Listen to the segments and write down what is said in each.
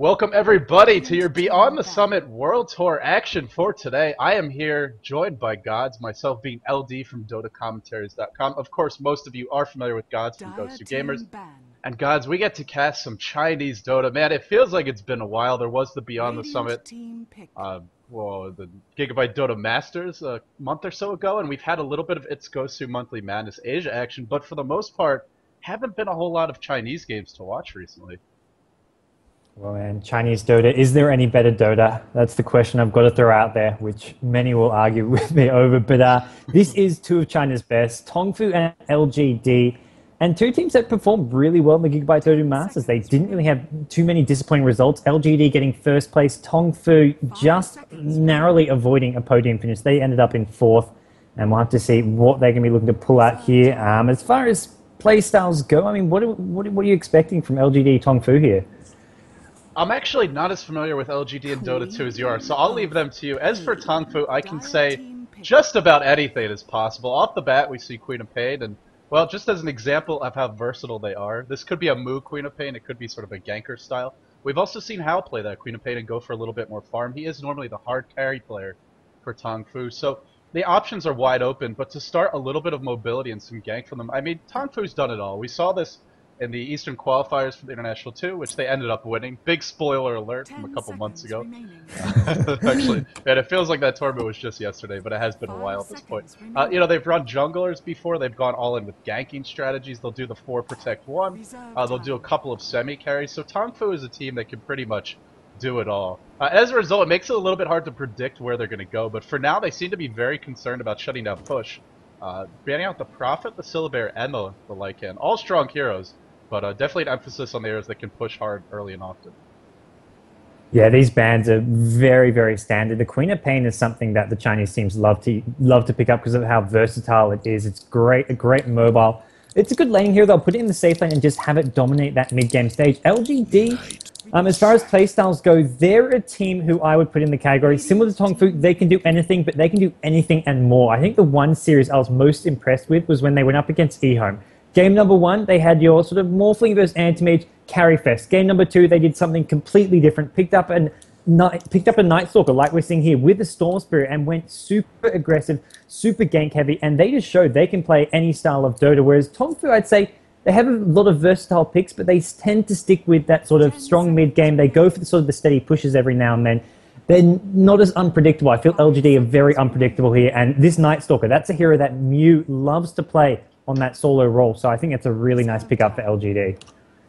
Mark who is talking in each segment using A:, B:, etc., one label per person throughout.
A: Welcome everybody to your Beyond the Summit World Tour action for today. I am here joined by godz, myself being LD from dotacommentaries.com. Of course, most of you are familiar with godz from Ghost 2 Gamers. And godz, we get to cast some Chinese Dota. Man, it feels like it's been a while. There was the Beyond the Summit, the Gigabyte Dota Masters a month or so ago, and we've had a little bit of It's Gosu Monthly Madness Asia action, but for the most part, haven't been a whole lot of Chinese games to watch recently.
B: Well, man, Chinese Dota, is there any better Dota? That's the question I've got to throw out there, which many will argue with me over. But this is two of China's best, Tongfu and LGD, and two teams that performed really well in the Gigabyte Dota Masters. They didn't really have too many disappointing results. LGD getting first place, Tongfu just narrowly avoiding a podium finish. They ended up in fourth, and we'll have to see what they're going to be looking to pull out here. As far as play styles go, I mean, what are you expecting from LGD Tongfu here?
A: I'm actually not as familiar with LGD and Dota 2 as you are, so I'll leave them to you. As for Tongfu, I can say just about anything is possible. Off the bat, we see Queen of Pain, and, well, just as an example of how versatile they are, this could be a Mu Queen of Pain, it could be sort of a ganker style. We've also seen Hao play that Queen of Pain and go for a little bit more farm. He is normally the hard carry player for Tongfu, so the options are wide open, but to start a little bit of mobility and some gank from them, I mean, Tongfu's done it all. We saw this in the Eastern qualifiers for the International 2, which they ended up winning. Big spoiler alert from a couple months ago. Actually, man, it feels like that tournament was just yesterday, but it has been a while at this point. You know, they've run junglers before. They've gone all in with ganking strategies. They'll do the 4 protect 1. They'll do a couple of semi-carries. So Tongfu is a team that can pretty much do it all. As a result, it makes it a little bit hard to predict where they're going to go, but for now, they seem to be very concerned about shutting down push. Banning out the Prophet, the Syllabaire, and the Lycan. All strong heroes, but definitely an emphasis on the heroes that can push hard early and often.
B: Yeah, these bans are very, very standard. The Queen of Pain is something that the Chinese teams love to pick up because of how versatile it is. It's a great mobile. It's a good laning hero. They'll put it in the safe lane and just have it dominate that mid-game stage. LGD, as far as playstyles go, they're a team who I would put in the category similar to Tongfu. They can do anything, but they can do anything and more. I think the one series I was most impressed with was when they went up against eHome. Game number 1, they had your sort of Morphling versus Anti-Mage carry fest. Game number 2, they did something completely different. Picked up a Night Stalker like we're seeing here with the Storm Spirit and went super aggressive, super gank heavy, and they just showed they can play any style of Dota. Whereas Tongfu, I'd say, they have a lot of versatile picks, but they tend to stick with that sort of strong mid game. They go for the sort of the steady pushes every now and then. They're not as unpredictable. I feel LGD are very unpredictable here, and this Night Stalker, that's a hero that Mew loves to play on that solo role, so I think it's a really nice pickup for LGD.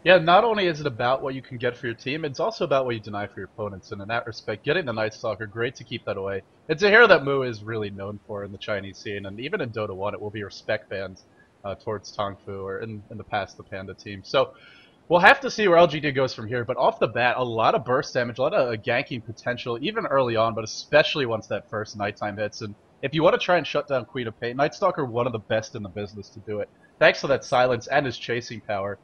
A: Yeah, not only is it about what you can get for your team, it's also about what you deny for your opponents, and in that respect, getting the Night Stalker, great to keep that away. It's a hero that Mu is really known for in the Chinese scene, and even in Dota 1, it will be respect bans towards Tongfu, or in the past, the Panda team. So, we'll have to see where LGD goes from here, but off the bat, a lot of burst damage, a lot of ganking potential, even early on, but especially once that first nighttime hits, and if you want to try and shut down Queen of Pain, Night Stalker one of the best in the business to do it. Thanks to that silence and his chasing power.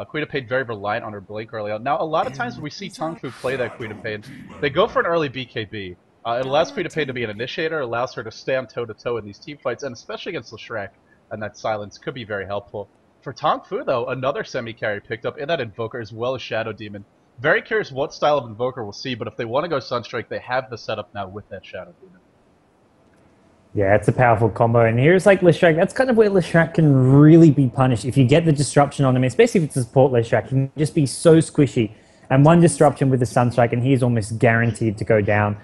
A: Queen of Pain very reliant on her blink early on. Now, a lot of times when we see Tongfu play that Queen of Pain, they go for an early BKB. It allows Queen of Pain to be an initiator, allows her to stand toe-to-toe in these team fights, and especially against Leshrac, and that silence could be very helpful. For Tongfu, though, another semi-carry picked up in that Invoker as well as Shadow Demon. Very curious what style of Invoker we'll see, but if they want to go Sunstrike, they have the setup now with that Shadow Demon.
B: Yeah, it's a powerful combo, and here's like Leshrac. That's kind of where Leshrac can really be punished. If you get the disruption on him, especially if it's a support Leshrac, he can just be so squishy. And one disruption with the Sunstrike, and he's almost guaranteed to go down.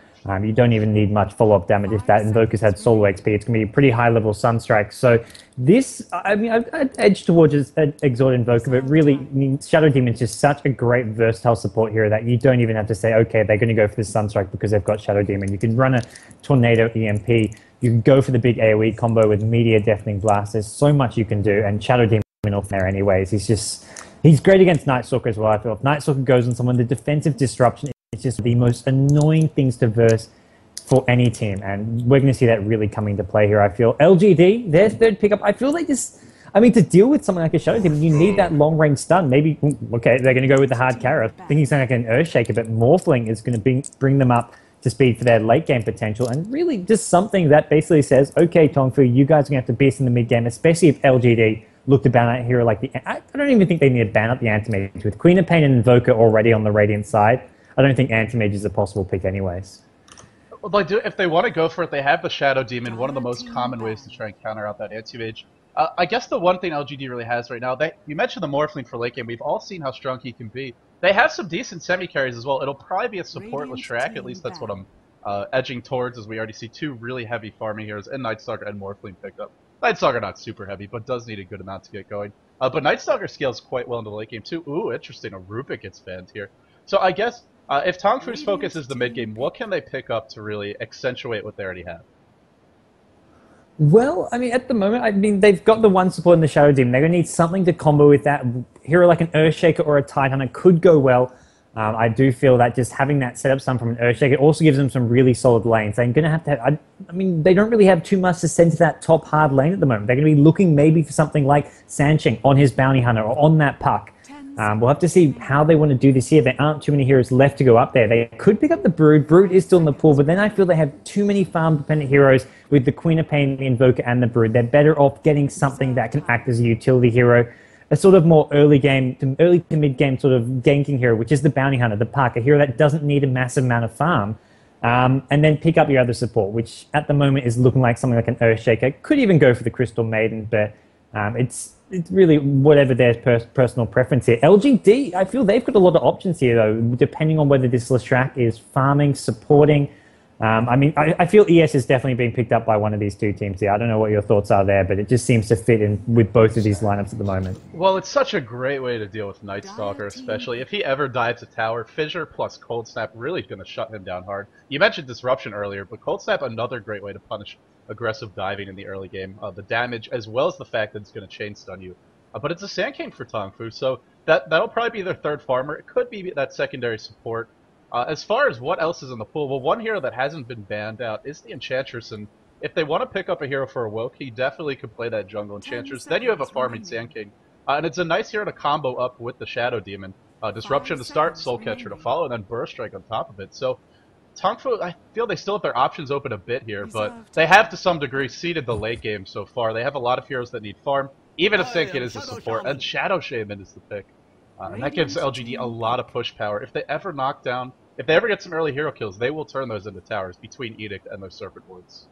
B: You don't even need much follow-up damage. If that Invoker's had solo XP, it's going to be a pretty high-level Sunstrike. So this, I mean, I'd edge towards Exhort Invoker, but really, I mean, Shadow Demon's just such a great versatile support hero that you don't even have to say, okay, they're going to go for the Sunstrike because they've got Shadow Demon. You can run a Tornado EMP. You can go for the big AoE combo with Meteor Deafening Blast. There's so much you can do, and Shadow Demon off there anyways. He's great against Night Stalker as well, I feel. If Night Stalker goes on someone, the defensive disruption is just the most annoying things to verse for any team, and we're going to see that really coming to play here, I feel. LGD, their third pickup, I feel like this, I mean, to deal with someone like a Shadow Demon, you need that long-range stun. Maybe, okay, they're going to go with the hard carry. I was thinking something like an Earthshaker, but Morphling is going to bring them up to speed for their late game potential, and really just something that basically says, okay, Tongfu, you guys are going to have to beast in the mid game, especially if LGD look to ban out a hero like the... I don't even think they need to ban out the Anti-Mage. With Queen of Pain and Invoker already on the Radiant side, I don't think Anti-Mage is a possible pick anyways.
A: Well, if they want to go for it, they have the Shadow Demon, one of the most common ways to try and counter out that Anti-Mage. I guess the one thing LGD really has right now, you mentioned the Morphling for late game. We've all seen how strong he can be. They have some decent semi-carries as well. It'll probably be a support Leshrac, at least that's what I'm edging towards, as we already see two really heavy farming heroes in Nightstalker and Morphling picked up. Nightstalker not super heavy, but does need a good amount to get going. But Nightstalker scales quite well into the late game too. Ooh, interesting, a Rupik gets banned here. So I guess, if Tongfu's focus is the mid game, what can they pick up to really accentuate what they already have?
B: Well, I mean, at the moment, I mean, they've got the one support in the Shadow Demon. They're going to need something to combo with that. Hero like an Earthshaker or a Tidehunter could go well. I do feel that just having that setup some from an Earthshaker also gives them some really solid lanes. They're going to have I mean, they don't really have too much to send to that top hard lane at the moment. They're going to be looking maybe for something like Sancheng on his Bounty Hunter or on that Puck. We'll have to see how they want to do this here. There aren't too many heroes left to go up there. They could pick up the Brood. Brood is still in the pool, but then I feel they have too many farm-dependent heroes with the Queen of Pain, the Invoker, and the Brood. They're better off getting something that can act as a utility hero, a sort of more early to mid-game sort of ganking hero, which is the Bounty Hunter, the Puck, a hero that doesn't need a massive amount of farm. And then pick up your other support, which at the moment is looking like something like an Earthshaker. Could even go for the Crystal Maiden, but it's really whatever their personal preference here. LGD, I feel they've got a lot of options here, though, depending on whether this Leshrac is farming, supporting. I mean, I feel ES is definitely being picked up by one of these two teams here. I don't know what your thoughts are there, but it just seems to fit in with both of these lineups at the moment.
A: Well, it's such a great way to deal with Nightstalker, especially. If he ever dives a tower, Fissure plus Cold Snap really going to shut him down hard. You mentioned Disruption earlier, but Cold Snap, another great way to punish aggressive diving in the early game. The damage, as well as the fact that it's going to chain stun you. But it's a Sand King for Tongfu, so that'll probably be their third farmer. It could be that secondary support. As far as what else is in the pool, well, one hero that hasn't been banned out is the Enchantress, and if they want to pick up a hero for a Woke, he definitely could play that jungle Enchantress. Then you have a farming Sand King, and it's a nice hero to combo up with the Shadow Demon. Disruption to start, Soul Catcher to follow, and then Burst Strike on top of it. So Tongfu, I feel they still have their options open a bit here, but they have to some degree seeded the late game so far. They have a lot of heroes that need farm, even if Sand King is a support, and Shadow Shaman is the pick. And that gives LGD a lot of push power. If they ever get some early hero kills, they will turn those into towers between Edict and those Serpent Wards.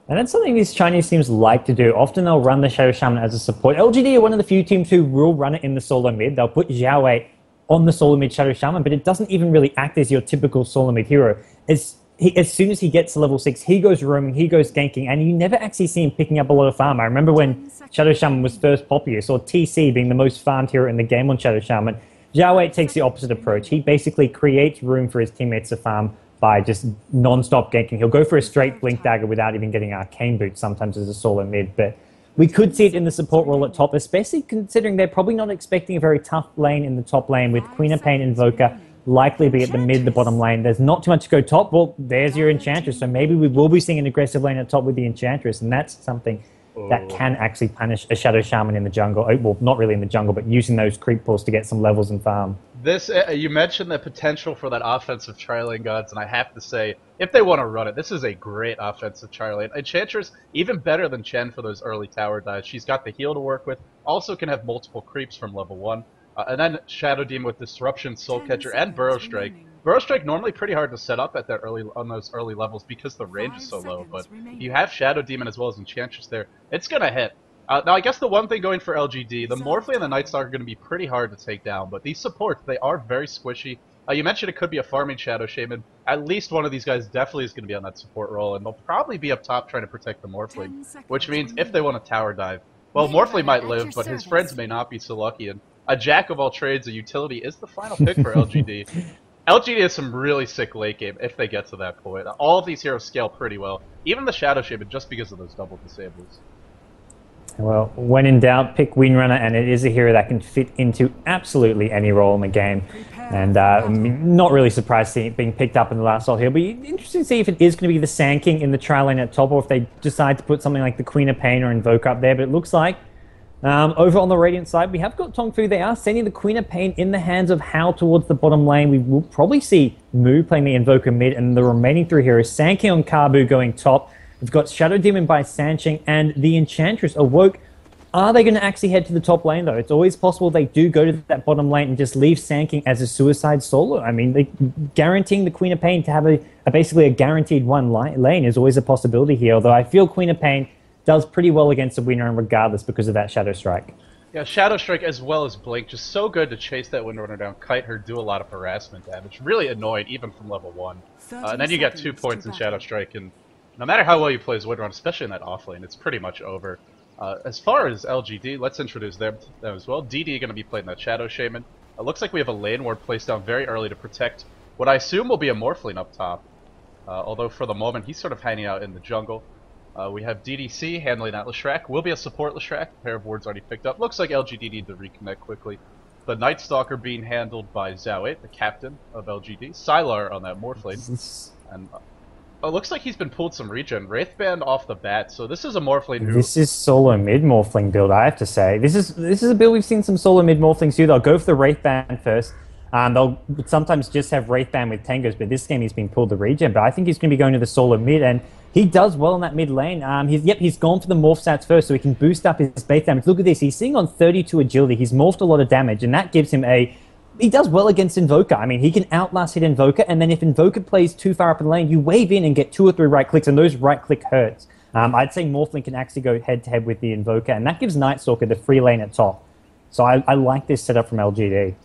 B: And that's something these Chinese teams like to do. Often they'll run the Shadow Shaman as a support. LGD are one of the few teams who will run it in the solo mid. They'll put Xiao Wei on the solo mid Shadow Shaman, but it doesn't even really act as your typical solo mid hero. As soon as he gets to level 6, he goes roaming, he goes ganking, and you never actually see him picking up a lot of farm. I remember when Shadow Shaman was first popular, you saw TC being the most farmed hero in the game on Shadow Shaman. Xiao Wei takes the opposite approach. He basically creates room for his teammates to farm by just non-stop ganking. He'll go for a straight Blink Dagger without even getting Arcane Boot sometimes as a solo mid, but we could see it in the support role at top, especially considering they're probably not expecting a very tough lane in the top lane with Queen of Pain Invoker likely be at the mid, the bottom lane. There's not too much to go top. Well, there's your Enchantress. So maybe we will be seeing an aggressive lane at top with the Enchantress, and that's something that can actually punish a Shadow Shaman in the jungle. Well, not really in the jungle, but using those creep pulls to get some levels and farm.
A: You mentioned the potential for that offensive tri-lane gods, and I have to say, if they want to run it, this is a great offensive tri-lane. Enchantress, even better than Chen for those early tower dives. She's got the heal to work with, also can have multiple creeps from level 1. And then Shadow Demon with Disruption, Soul Catcher, and Burrow Strike. Burrow Strike normally pretty hard to set up at on those early levels because the range is so low, but if you have Shadow Demon as well as Enchantress there, it's going to hit. Now, I guess the one thing going for LGD, the Morphling and the Nightstalker are going to be pretty hard to take down, but these supports, they are very squishy. You mentioned it could be a farming Shadow Shaman. At least one of these guys definitely is going to be on that support role, and they'll probably be up top trying to protect the Morphling, which means if they want to tower dive, well, Morphling might live, but his friends may not be so lucky, and a jack of all trades, a utility, is the final pick for LGD. LGD has some really sick late game if they get to that point. All of these heroes scale pretty well, even the Shadow Shaman, just because of those double disables.
B: Well, when in doubt, pick Windrunner, and it is a hero that can fit into absolutely any role in the game. And I'm not really surprised seeing it being picked up in the last alt here, but interesting to see if it is going to be the Sand King in the tri-lane at top, or if they decide to put something like the Queen of Pain or Invoker up there. But it looks like over on the Radiant side, we have got Tongfu. They are sending the Queen of Pain in the hands of Hao towards the bottom lane. We will probably see Mu playing the Invoker mid, and the remaining three heroes, Sand King on Kabu going top. We've got Shadow Demon by Sancheng, and the Enchantress Awoke Are they going to actually head to the top lane, though? It's always possible they do go to that bottom lane and just leave Sand as a suicide solo. I mean, guaranteeing the Queen of Pain to have basically a guaranteed one lane is always a possibility here, although I feel Queen of Pain does pretty well against the Windrunner regardless because of that Shadow Strike.
A: Yeah, Shadow Strike as well as Blink, just so good to chase that Windrunner down, kite her, do a lot of harassment damage. Really annoying, even from level 1. And then you get 2 points in Shadow Strike, and no matter how well you play as Windrunner, especially in that offlane, it's pretty much over. As far as LGD, let's introduce them as well. DD going to be playing that Shadow Shaman. It looks like we have a lane ward placed down very early to protect what I assume will be a Morphling up top. Although for the moment, he's sort of hanging out in the jungle. We have DDC handling that Leshrac. Will be a support Leshrac. A pair of wards already picked up. Looks like LGD need to reconnect quickly. The Night Stalker being handled by Zhao, the captain of LGD. Sylar on that Morphling. And it looks like he's been pulled some regen. Wraithband off the bat, so this is a Morphling who...
B: This is solo mid Morphling build, I have to say. This is a build we've seen some solo mid Morphlings do. They'll go for the Wraithband first. They'll sometimes just have Wraithband with Tangos, but this game he's been pulled the regen. But I think he's going to be going to the solo mid, and he does well in that mid lane. He's gone for the morph stats first, so he can boost up his base damage. Look at this, he's sitting on 32 agility. He's morphed a lot of damage, and that gives him he does well against Invoker. I mean, he can outlast hit Invoker, and then if Invoker plays too far up in the lane, you wave in and get 2 or 3 right clicks, and those right click hurts. I'd say Morphling can actually go head to head with the Invoker, and that gives Night Stalker the free lane at top. So I like this setup from LGD.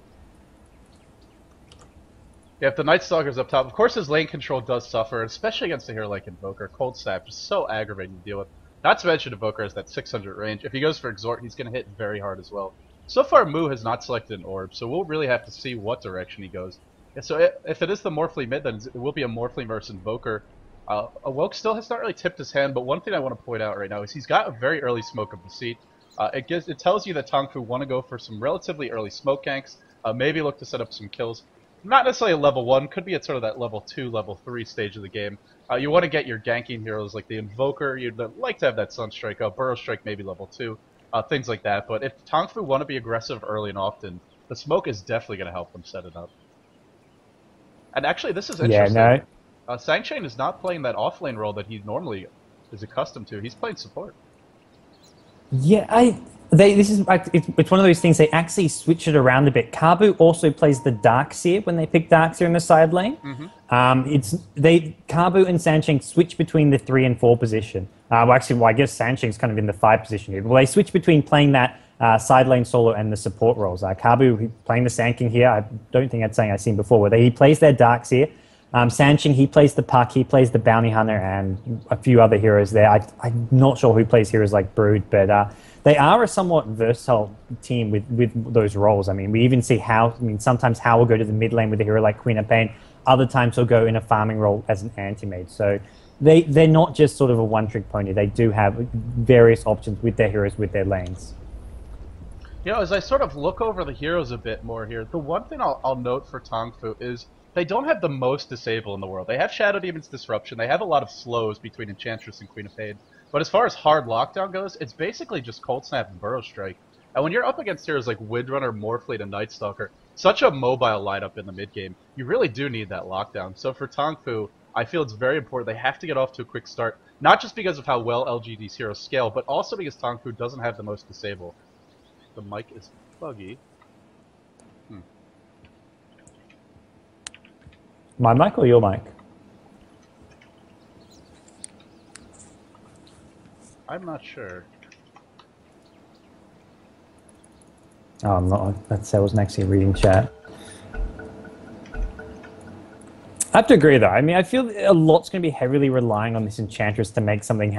A: Yeah, if the Night Stalker's up top, of course his lane control does suffer, especially against a hero like Invoker. Cold Snap, just so aggravating to deal with. Not to mention Invoker has that 600 range. If he goes for Exhort, he's going to hit very hard as well. So far, Mu has not selected an orb, so we'll really have to see what direction he goes. Yeah, so if it is the Morphling mid, then it will be a Morphling versus Invoker. Awoke still has not really tipped his hand, but one thing I want to point out right now is he's got a very early Smoke of Deceit. It tells you that Tongfu want to go for some relatively early smoke ganks, maybe look to set up some kills. Not necessarily a level 1, could be at sort of that level 2, level 3 stage of the game. You want to get your ganking heroes like the Invoker, you'd like to have that Sunstrike up, Burrow Strike maybe level 2, things like that. But if Tongfu want to be aggressive early and often, the smoke is definitely going to help them set it up. And actually, this is interesting.
B: Yeah, no.
A: Sangchain is not playing that offlane role that he normally is accustomed to. He's playing support.
B: Yeah, it's one of those things, they actually switch it around a bit. Kabu also plays the Darkseer when they pick Darkseer in the side lane. Kabu and Sancheng switch between the 3 and 4 position. I guess Sancheng's kind of in the 5 position here. Well, they switch between playing that side lane solo and the support roles. Kabu playing the Sancheng here. I don't think that's something I've seen before, where he plays their Darkseer. Sancheng, he plays the Puck, he plays the Bounty Hunter, and a few other heroes there. I'm not sure who plays heroes like Brood, but they are a somewhat versatile team with those roles. I mean, we even see sometimes Hao will go to the mid lane with a hero like Queen of Pain. Other times he'll go in a farming role as an anti-mage. So they're not just sort of a one-trick pony. They do have various options with their heroes, with their lanes.
A: You know, as I sort of look over the heroes a bit more here, the one thing I'll note for Tongfu is they don't have the most disable in the world. They have Shadow Demon's Disruption. They have a lot of slows between Enchantress and Queen of Pain. But as far as hard lockdown goes, it's basically just Cold Snap and Burrow Strike. And when you're up against heroes like Windrunner, Morphling, and Night Stalker, such a mobile lineup in the mid game, you really do need that lockdown. So for Tongfu, I feel it's very important. They have to get off to a quick start, not just because of how well LGD's heroes scale, but also because Tongfu doesn't have the most disable. The mic is buggy.
B: My mic or your mic?
A: I'm not sure.
B: Oh, I'm not. That's, I wasn't actually reading chat. I have to agree, though. I mean, I feel a lot's going to be heavily relying on this Enchantress to make something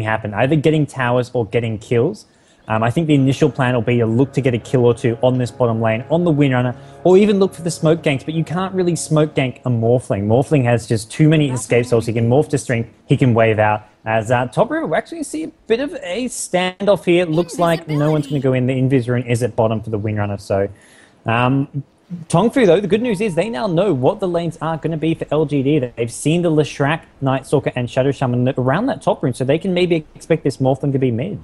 B: happen, either getting towers or getting kills. I think the initial plan will be to look to get a kill or two on this bottom lane, on the Windrunner, or even look for the smoke ganks, but you can't really smoke gank a Morphling. Morphling has just too many escape souls. He can morph to strength, he can wave out. As top river, we're actually see a bit of a standoff here. It looks like no one's going to go in. The Invis rune is at bottom for the Windrunner, so... Tongfu, though, the good news is they now know what the lanes are going to be for LGD. They've seen the Leshrac, Night Stalker, and Shadow Shaman around that top rune, so they can maybe expect this Morphling to be mid.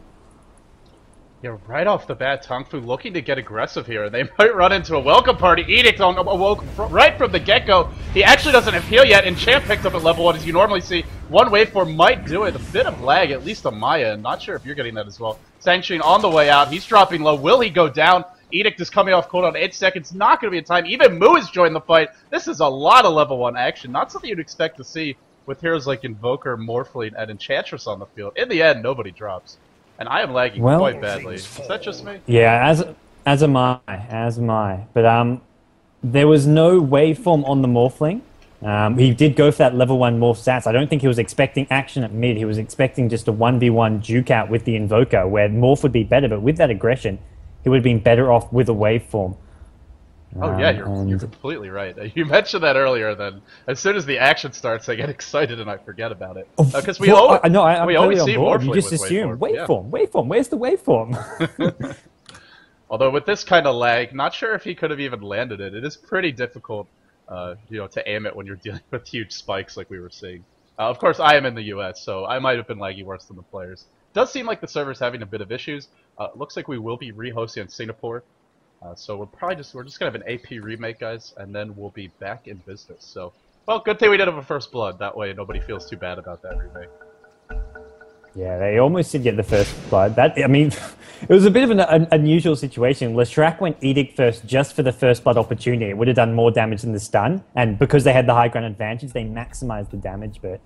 A: Yeah, right off the bat, Tongfu looking to get aggressive here. They might run into a welcome party edict on Awoke right from the get-go. He actually doesn't have heal yet, and Champ picked up at level 1 as you normally see. One waveform might do it. A bit of lag, at least on my end. Not sure if you're getting that as well. Sanctuary on the way out. He's dropping low. Will he go down? Edict is coming off cooldown 8 seconds. Not going to be in time. Even Moo has joined the fight. This is a lot of level 1 action. Not something you'd expect to see with heroes like Invoker, Morphling, and Enchantress on the field. In the end, nobody drops. And I am lagging quite badly. Is that just me?
B: Yeah, as am I. But there was no waveform on the Morphling. He did go for that level 1 morph stats. I don't think he was expecting action at mid. He was expecting just a 1v1 juke out with the Invoker, where morph would be better, but with that aggression, he would have been better off with a waveform.
A: Oh yeah, you're completely right. You mentioned that earlier. Then, as soon as the action starts, I get excited and I forget about it because we always see Morphling.
B: You just assume waveform. Where's the waveform?
A: Although with this kind of lag, not sure if he could have even landed it. It is pretty difficult, to aim it when you're dealing with huge spikes like we were seeing. Of course, I am in the U.S., so I might have been lagging worse than the players. Does seem like the server's having a bit of issues. Looks like we will be re-hosting in Singapore. So we're just gonna have an AP remake, guys, and then we'll be back in business. So, well, good thing we did have a first blood. That way, nobody feels too bad about that remake.
B: Yeah, they almost did get the first blood. It was a bit of an unusual situation. Leshrac went Edict first just for the first blood opportunity. It would have done more damage than the stun, and because they had the high ground advantage, they maximized the damage. But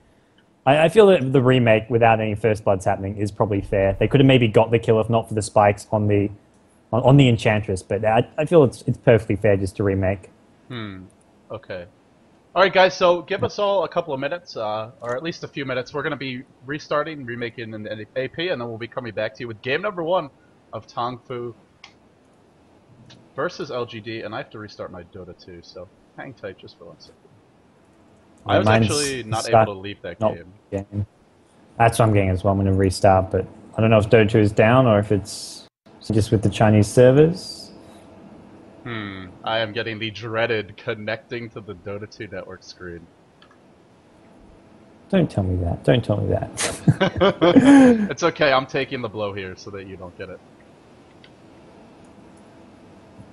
B: I feel that the remake without any first bloods happening is probably fair. They could have maybe got the kill if not for the spikes on the Enchantress, but I feel it's perfectly fair just to remake.
A: Okay. Alright guys, so give us all a couple of minutes, or at least a few minutes. We're going to be restarting, remaking an AP, and then we'll be coming back to you with game number 1 of Tongfu versus LGD, and I have to restart my Dota too, so hang tight just for 1 second. I was actually not able to leave that game.
B: That's what I'm getting as well. I'm going to restart, but I don't know if Dota 2 is down or if it's just with the Chinese servers.
A: I am getting the dreaded connecting to the Dota 2 network screen.
B: Don't tell me that. Don't tell me that.
A: It's okay, I'm taking the blow here so that you don't get it.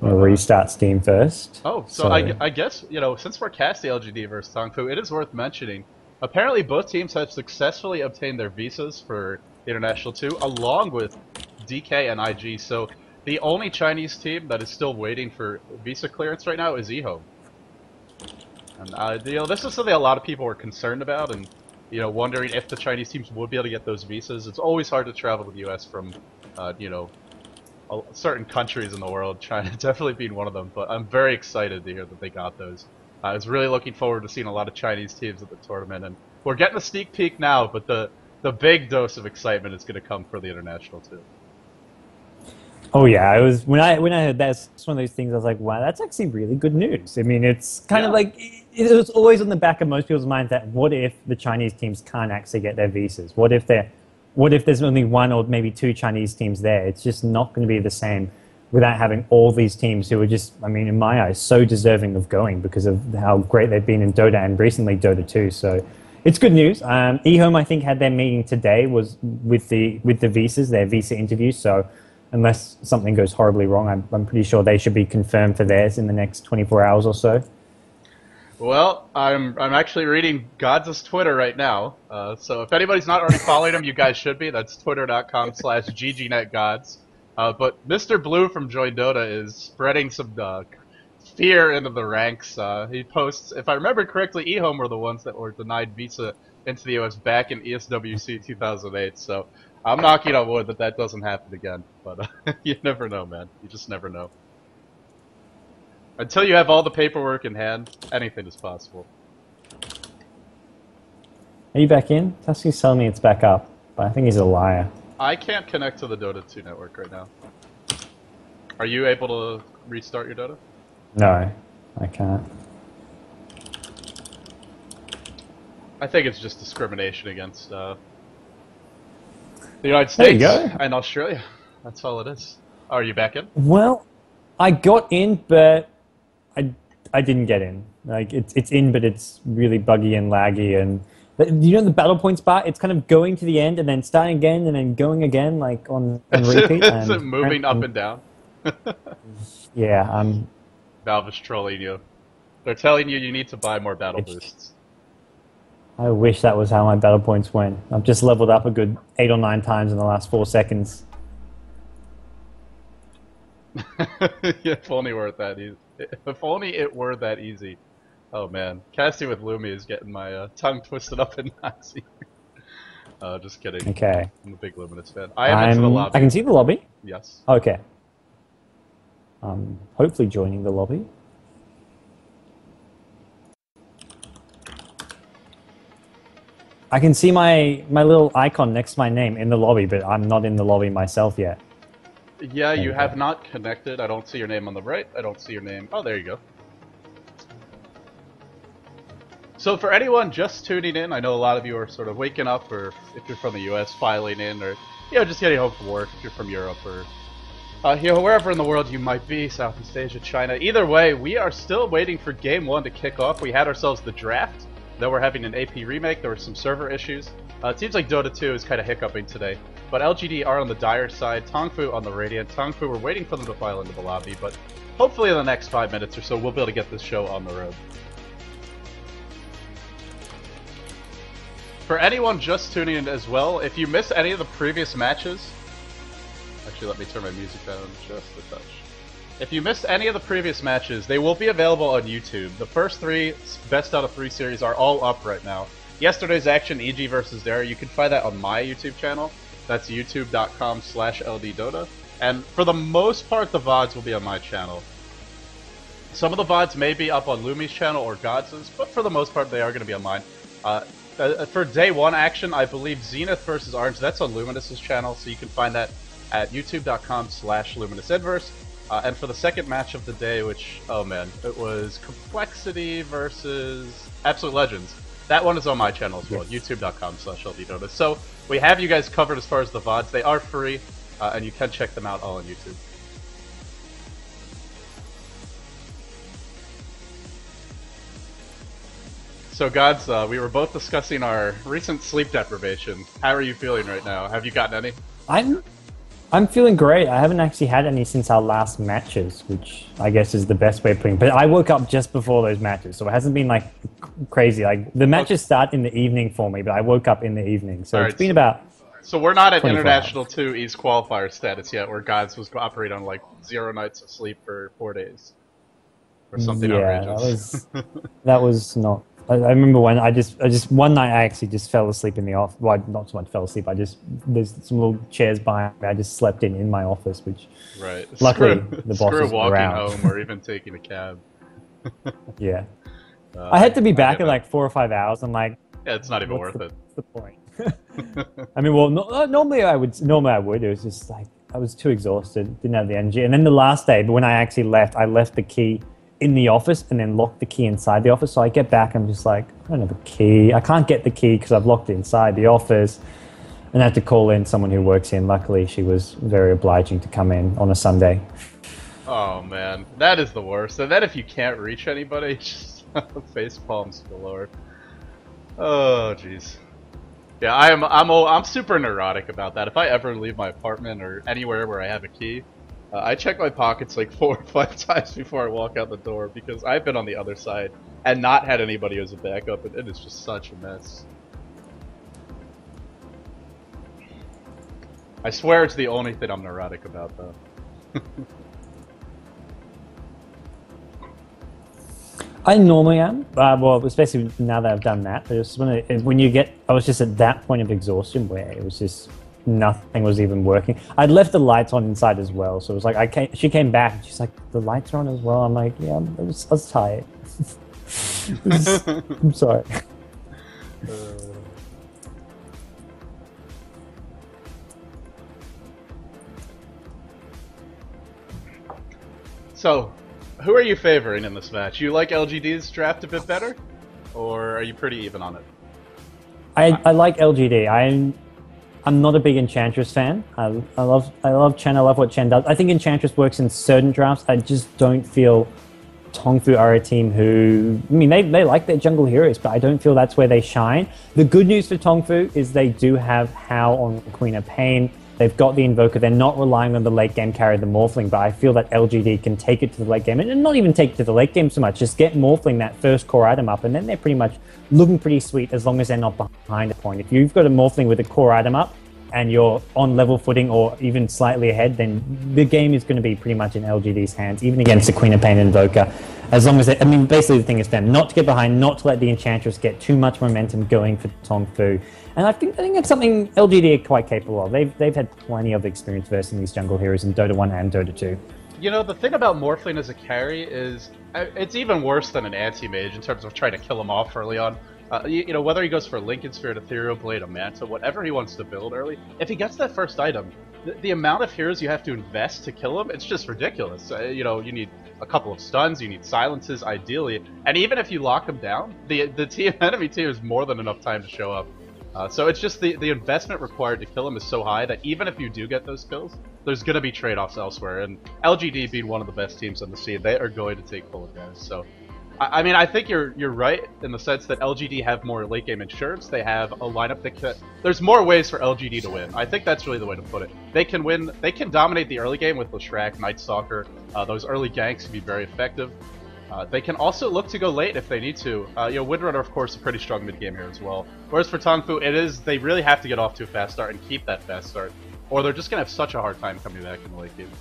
B: We'll restart Steam first.
A: Oh, so I guess, since we're casting LGD versus Tongfu, it is worth mentioning. Apparently both teams have successfully obtained their visas for International 2, along with DK and IG, so the only Chinese team that is still waiting for visa clearance right now is eHome. And this is something a lot of people were concerned about, and wondering if the Chinese teams would be able to get those visas. It's always hard to travel to the U.S. from, certain countries in the world. China definitely being one of them. But I'm very excited to hear that they got those. I was really looking forward to seeing a lot of Chinese teams at the tournament, and we're getting a sneak peek now. But the big dose of excitement is going to come for the international too.
B: Oh yeah, it was when I heard that, it's one of those things I was like, wow, that's actually really good news. I mean, it's kind of like it was always on the back of most people's minds that what if the Chinese teams can't actually get their visas? What if there's only 1 or maybe 2 Chinese teams there? It's just not going to be the same without having all these teams who are just, I mean, in my eyes, so deserving of going because of how great they've been in Dota and recently Dota 2. So it's good news. eHome, I think, had their meeting today was with the visas, their visa interviews. So unless something goes horribly wrong, I'm pretty sure they should be confirmed for theirs in the next 24 hours or so.
A: Well, I'm actually reading Godz's Twitter right now. So if anybody's not already following him, you guys should be. That's twitter.com/ggNetGods. But Mr. Blue from Join Dota is spreading some fear into the ranks. He posts, if I remember correctly, eHome were the ones that were denied visa into the US back in ESWC 2008. So I'm knocking on wood that doesn't happen again, but you never know, man. You just never know. Until you have all the paperwork in hand, anything is possible.
B: Are you back in? Tusky's telling me it's back up, but I think he's a liar.
A: I can't connect to the Dota 2 network right now. Are you able to restart your Dota?
B: No, I can't.
A: I think it's just discrimination against the United States and Australia. That's all it is. Oh, are you back in?
B: Well, I got in, but I didn't get in. Like it's in, but it's really buggy and laggy. And the battle points bar? It's kind of going to the end and then starting again and then going again, like on repeat.
A: Is it moving up and down?
B: Yeah.
A: Valve is trolling you. They're telling you need to buy more battle boosts.
B: I wish that was how my battle points went. I've just leveled up a good 8 or 9 times in the last 4 seconds.
A: Yeah, if only were it that easy. If only it were that easy. Oh man, casting with Lumi is getting my tongue twisted up in knots here. Just kidding.
B: Okay.
A: I'm a big Luminous fan. I am into the lobby.
B: I can see the lobby?
A: Yes.
B: Okay. Hopefully joining the lobby. I can see my little icon next to my name in the lobby, but I'm not in the lobby myself yet.
A: Yeah, you have not connected. I don't see your name on the right. I don't see your name. Oh, there you go. So for anyone just tuning in, I know a lot of you are sort of waking up, or if you're from the US, filing in, or just getting home from work if you're from Europe, or wherever in the world you might be, Southeast Asia, China. Either way, we are still waiting for Game 1 to kick off. We had ourselves the draft. Then we're having an AP remake. There were some server issues. It seems like Dota 2 is kind of hiccuping today. But LGD are on the dire side, Tongfu on the Radiant. Tongfu, we're waiting for them to file into the lobby, but hopefully in the next 5 minutes or so, we'll be able to get this show on the road. For anyone just tuning in as well, if you missed any of the previous matches... Actually, let me turn my music down just a touch. If you missed any of the previous matches, they will be available on YouTube. The first 3 best out of 3 series are all up right now. Yesterday's action, EG versus Dare, you can find that on my YouTube channel. That's youtube.com/LDdota. And for the most part, the VODs will be on my channel. Some of the VODs may be up on Lumi's channel or Godz's, but for the most part, they are going to be on mine. For day 1 action, I believe Zenith versus Orange, that's on Luminous's channel, so you can find that at youtube.com/luminousinverse. And for the second match of the day, which, oh man, it was Complexity versus Absolute Legends. That one is on my channel as well, youtube.com/LDdota. So we have you guys covered as far as the VODs. They are free, and you can check them out all on YouTube. So Gods, we were both discussing our recent sleep deprivation. How are you feeling right now? Have you gotten any?
B: I'm feeling great. I haven't actually had any since our last matches, which I guess is the best way of putting it. But I woke up just before those matches, so it hasn't been like crazy. Like the matches start in the evening for me, but I woke up in the evening, so it's been about.
A: So we're not at International 2 East qualifier status yet, where Gods was operating on like 0 nights of sleep for 4 days, or something outrageous.
B: that was not. I remember when I just one night I actually just fell asleep in the office. Well, not so much fell asleep. There's some little chairs behind me. I just slept in my office, which luckily the boss was
A: walking
B: around.
A: home or even taking a cab.
B: Yeah, I had to be back in like 4 or 5 hours. I'm like,
A: yeah, it's not even worth it.
B: What's the point? I mean, well, normally I would. It was just like I was too exhausted, didn't have the energy. And then the last day, but when I actually left, I left the key in the office and then locked the key inside the office. So I get back, I'm just like, I don't have a key. I can't get the key because I've locked it inside the office. And I had to call in someone who works in. Luckily, she was very obliging to come in on a Sunday.
A: Oh man, that is the worst. And then if you can't reach anybody, just face palms galore. Oh jeez. Yeah, I'm super neurotic about that. If I ever leave my apartment or anywhere where I have a key, I check my pockets like 4 or 5 times before I walk out the door, because I've been on the other side and not had anybody as a backup, and it is just such a mess. I swear it's the only thing I'm neurotic about, though.
B: I normally am, well, especially now that I've done that. I was just at that point of exhaustion where it was just nothing was even working. I'd left the lights on inside as well, so it was like she came back and she's like, the lights are on as well. I'm like, yeah, I was tired. I'm sorry.
A: So, who are you favoring in this match? You like LGD's draft a bit better, or are you pretty even on it?
B: I like LGD. I'm not a big Enchantress fan. I love Chen. I love what Chen does. I think Enchantress works in certain drafts. I just don't feel Tongfu are a team who, I mean, they like their jungle heroes, but I don't feel that's where they shine. The good news for Tongfu is they do have Hao on Queen of Pain. They've got the Invoker. They're not relying on the late game carry, the Morphling, but I feel that LGD can take it to the late game, and not even take it to the late game so much, just get Morphling that first core item up, and then they're pretty much looking pretty sweet as long as they're not behind a point. If you've got a Morphling with a core item up, and you're on level footing or even slightly ahead, then the game is going to be pretty much in LGD's hands, even against the Queen of Pain Invoker. As long as they, I mean, basically the thing is for them not to get behind, not to let the Enchantress get too much momentum going for tongfu. And I think that's something LGD are quite capable of. They've had plenty of experience versing these jungle heroes in Dota 1 and Dota 2.
A: You know, the thing about Morphling as a carry is it's even worse than an anti-mage in terms of trying to kill him off early on. You know, whether he goes for Lincoln Sphere, Ethereal Blade, a Manta, whatever he wants to build early, if he gets that first item, the amount of heroes you have to invest to kill him, it's just ridiculous. You know, you need a couple of stuns, you need silences, ideally, and even if you lock him down, the enemy team is more than enough time to show up. So it's just the investment required to kill him is so high that even if you do get those kills, there's going to be trade-offs elsewhere, and LGD being one of the best teams on the scene, they are going to take full advantage. So I mean, I think you're right in the sense that LGD have more late game insurance. They have a lineup that there's more ways for LGD to win. I think that's really the way to put it. They can win. They can dominate the early game with Leshrac, Night Stalker. Those early ganks can be very effective. They can also look to go late if they need to. You know, Windrunner, of course, a pretty strong mid game here as well. Whereas for tongfu, they really have to get off to a fast start and keep that fast start, or they're just gonna have such a hard time coming back in the late game.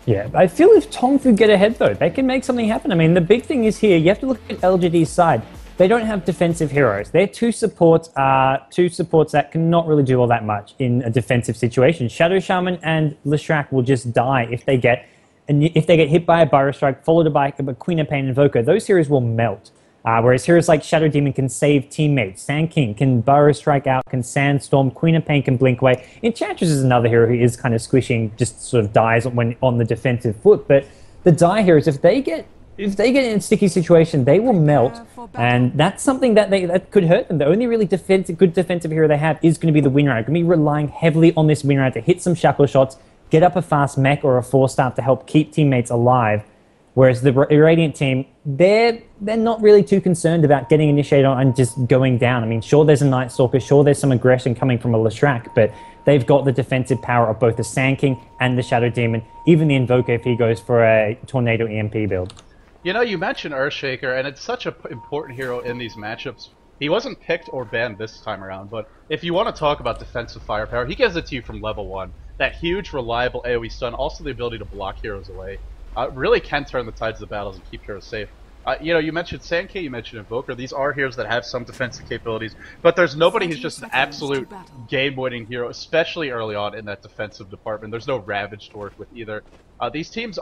B: Yeah, I feel if tongfu get ahead, though, they can make something happen. I mean, the big thing is here, you have to look at LGD's side. They don't have defensive heroes. Their two supports that cannot really do all that much in a defensive situation. Shadow Shaman and Leshrac will just die if they get hit by a Burrow Strike, followed by a Queen of Pain Invoker. Those heroes will melt. Whereas heroes like Shadow Demon can save teammates, Sand King can Burrow Strike out, can Sandstorm, Queen of Pain can blink away. Enchantress is another hero who is kind of squishing, just sort of dies when on the defensive foot. But the die heroes, if they get in a sticky situation, they will melt, and that's something that could hurt them. The only really good defensive hero they have is going to be the Windrunner. Going to be relying heavily on this Windrunner to hit some shackle shots, get up a fast mech or a 4-star to help keep teammates alive. Whereas the Radiant team, they're not really too concerned about getting initiated on and just going down. I mean, sure, there's a Night Stalker, sure, there's some aggression coming from a Leshrac, but they've got the defensive power of both the Sand King and the Shadow Demon, even the Invoker if he goes for a Tornado EMP build.
A: You know, you mentioned Earthshaker, and it's such an important hero in these matchups. He wasn't picked or banned this time around, but if you want to talk about defensive firepower, he gives it to you from level 1. That huge, reliable AoE stun, also the ability to block heroes away. Really can turn the tides of the battles and keep heroes safe. You know, you mentioned Sand King, you mentioned Invoker. These are heroes that have some defensive capabilities, but there's nobody who's just an absolute game-winning hero, especially early on in that defensive department. There's no Ravage to work with either. These teams,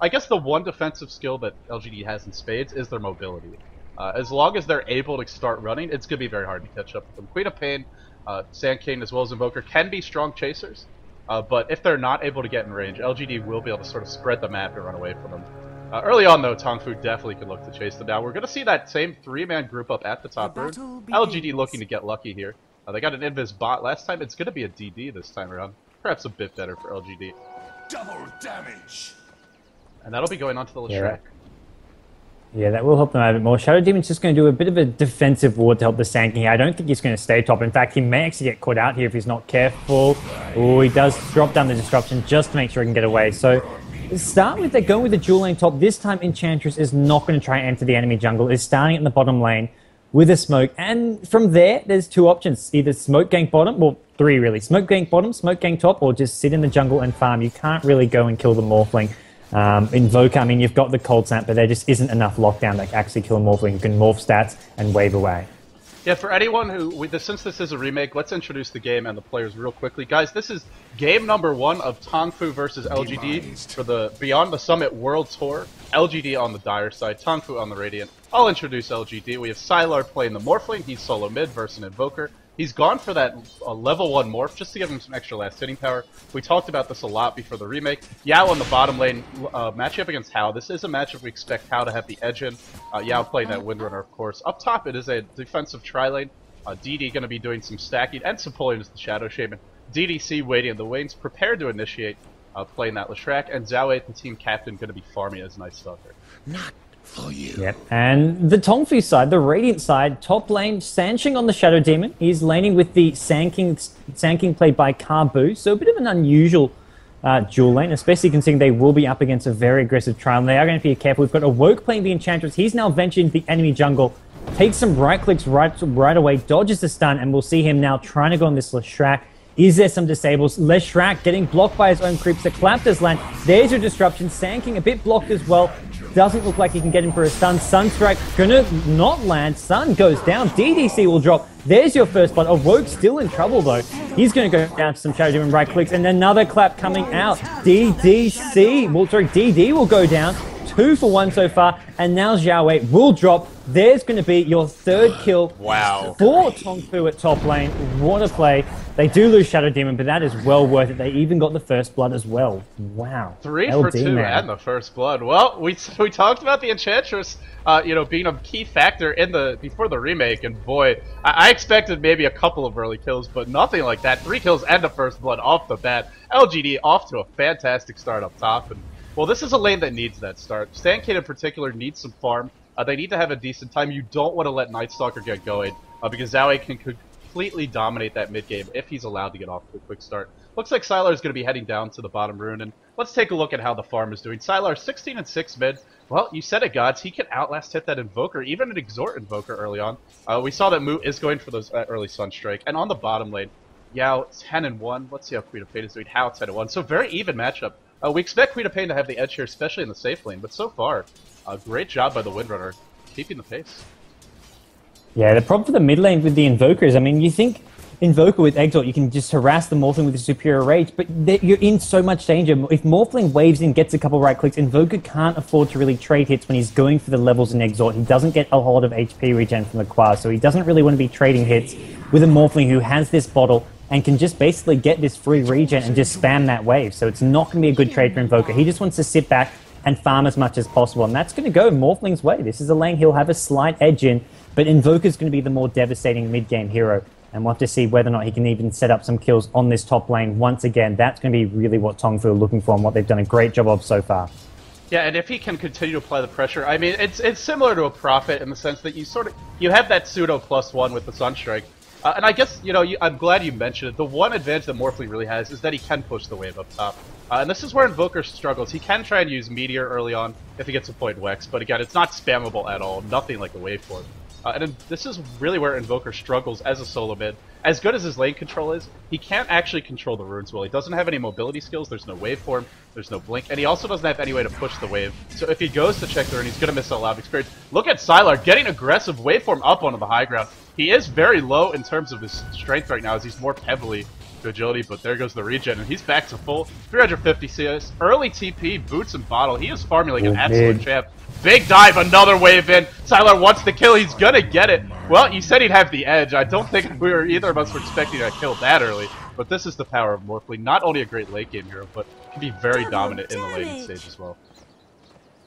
A: I guess the one defensive skill that LGD has in spades is their mobility. As long as they're able to start running, it's going to be very hard to catch up with them. Queen of Pain, Sand King, as well as Invoker can be strong chasers. But if they're not able to get in range, LGD will be able to sort of spread the map and run away from them. Early on, though, tongfu definitely can look to chase them down. We're going to see that same 3-man group up at the top room. LGD looking to get lucky here. They got an Invis bot last time. It's going to be a DD this time around. Perhaps a bit better for LGD.
C: Double damage!
A: And that'll be going on to the Leshrac.
B: Yeah, that will help them out a bit more. Shadow Demon's just going to do a bit of a defensive ward to help the Sand King here. I don't think he's going to stay top. In fact, he may actually get caught out here if he's not careful. Oh, he does drop down the disruption just to make sure he can get away. So, start with they're going with the dual lane top. This time, Enchantress is not going to try and enter the enemy jungle. It's starting in the bottom lane with a smoke. And from there, there's two options. Either smoke gank bottom, well, 3 really. Smoke gank bottom, smoke gank top, or just sit in the jungle and farm. You can't really go and kill the Morphling. Invoker, I mean, you've got the Cold Snap, but there just isn't enough lockdown that can actually kill a Morphling. You can morph stats and wave away.
A: Yeah, for anyone who, since this is a remake, let's introduce the game and the players real quickly. Guys, this is game number 1 of tongfu versus LGD for the Beyond the Summit World Tour. LGD on the Dire side, tongfu on the Radiant. I'll introduce LGD. We have Sylar playing the Morphling. He's solo mid versus an Invoker. He's gone for that level 1 morph just to give him some extra last hitting power. We talked about this a lot before the remake. Yao on the bottom lane, matchup against Hao. This is a matchup we expect Hao to have the edge in. Yao playing that Windrunner, of course. Up top, it is a defensive tri-lane. DD going to be doing some stacking and some pulling as the Shadow Shaman. DDC waiting in the wings, prepared to initiate, playing that Leshrac. And Zhao, the team captain, going to be farming as Night Stalker.
C: Not for you.
B: Yep, and the Tongfu side, the Radiant side, top lane, Sanching on the Shadow Demon. He's laning with the Sand King played by Carbu, so a bit of an unusual dual lane, especially considering they will be up against a very aggressive trial, and they are going to be careful. We've got Awoke playing the Enchantress. He's now ventured into the enemy jungle, takes some right clicks right away, dodges the stun, and we'll see him now trying to go on this Leshrac. Is there some disables? Leshrac getting blocked by his own creeps. The Clap does land. There's your disruption. Sand King a bit blocked as well. Doesn't look like he can get him for a stun. Sunstrike gonna not land. Sun goes down. DDC will drop. There's your first blood. Awoke still in trouble though. He's gonna go down to some Shadow Demon right clicks, and another Clap coming out. DD will go down. 2 for 1 so far, and now Xiaowei will drop. There's going to be your third kill for Tongfu at top lane. What a play. They do lose Shadow Demon, but that is well worth it. They even got the first blood as well. Wow.
A: 3 for 2 and the first blood. Well, we talked about the Enchantress, being a key factor in before the remake, and boy, I expected maybe a couple of early kills, but nothing like that. 3 kills and the first blood off the bat. LGD off to a fantastic start up top, and well, this is a lane that needs that start. Sand King in particular needs some farm. They need to have a decent time. You don't want to let Night Stalker get going, because Xiaowei can completely dominate that mid game if he's allowed to get off to a quick start. Looks like Sylar is going to be heading down to the bottom rune, and let's take a look at how the farm is doing. Sylar 16 and 6 mid. Well, you said it, Godz. He can outlast hit that Invoker, even an Exhort Invoker early on. We saw that Mu is going for those early Sunstrike, and on the bottom lane, Yao 10 and 1. Let's see how Queen of Pain is doing. How 10 and 1. So very even matchup. We expect Queen of Pain to have the edge here, especially in the safe lane, but so far, a great job by the Windrunner, keeping the pace.
B: Yeah, the problem for the mid lane with the Invokers, I mean, you think Invoker with Exalt, you can just harass the Morphling with a superior rage, but you're in so much danger. If Morphling waves in, gets a couple right clicks, Invoker can't afford to really trade hits when he's going for the levels in Exalt. He doesn't get a whole lot of HP regen from the Quas, so he doesn't really want to be trading hits with a Morphling who has this bottle and can just basically get this free regen and just spam that wave. So it's not going to be a good trade for Invoker. He just wants to sit back and farm as much as possible, and that's going to go Morphling's way. This is a lane he'll have a slight edge in, but Invoker's going to be the more devastating mid-game hero, and we'll have to see whether or not he can even set up some kills on this top lane once again. That's going to be really what Tongfu are looking for and what they've done a great job of so far.
A: Yeah, and if he can continue to apply the pressure, I mean, it's similar to a Prophet in the sense that you have that pseudo +1 with the Sunstrike. And I guess, I'm glad you mentioned it. The one advantage that Morphling really has is that he can push the wave up top. And this is where Invoker struggles. He can try and use Meteor early on if he gets a point Wex, but again, it's not spammable at all. Nothing like the waveform. And this is really where Invoker struggles as a solo mid. As good as his lane control is, he can't actually control the runes well. He doesn't have any mobility skills, there's no waveform, there's no blink, and he also doesn't have any way to push the wave. So if he goes to check the rune, he's going to miss a lot of experience. Look at Sylar getting aggressive waveform up onto the high ground. He is very low in terms of his strength right now as he's more heavily to agility, but there goes the regen, and he's back to full 350 CS. Early TP, boots and bottle. He is farming like an absolute champ. Big dive, another wave in. Sylar wants the kill, he's gonna get it. Well, you said he'd have the edge. I don't think either of us were expecting a kill that early, but this is the power of Morphling. Not only a great late game hero, but can be very dominant in the laning stage as well.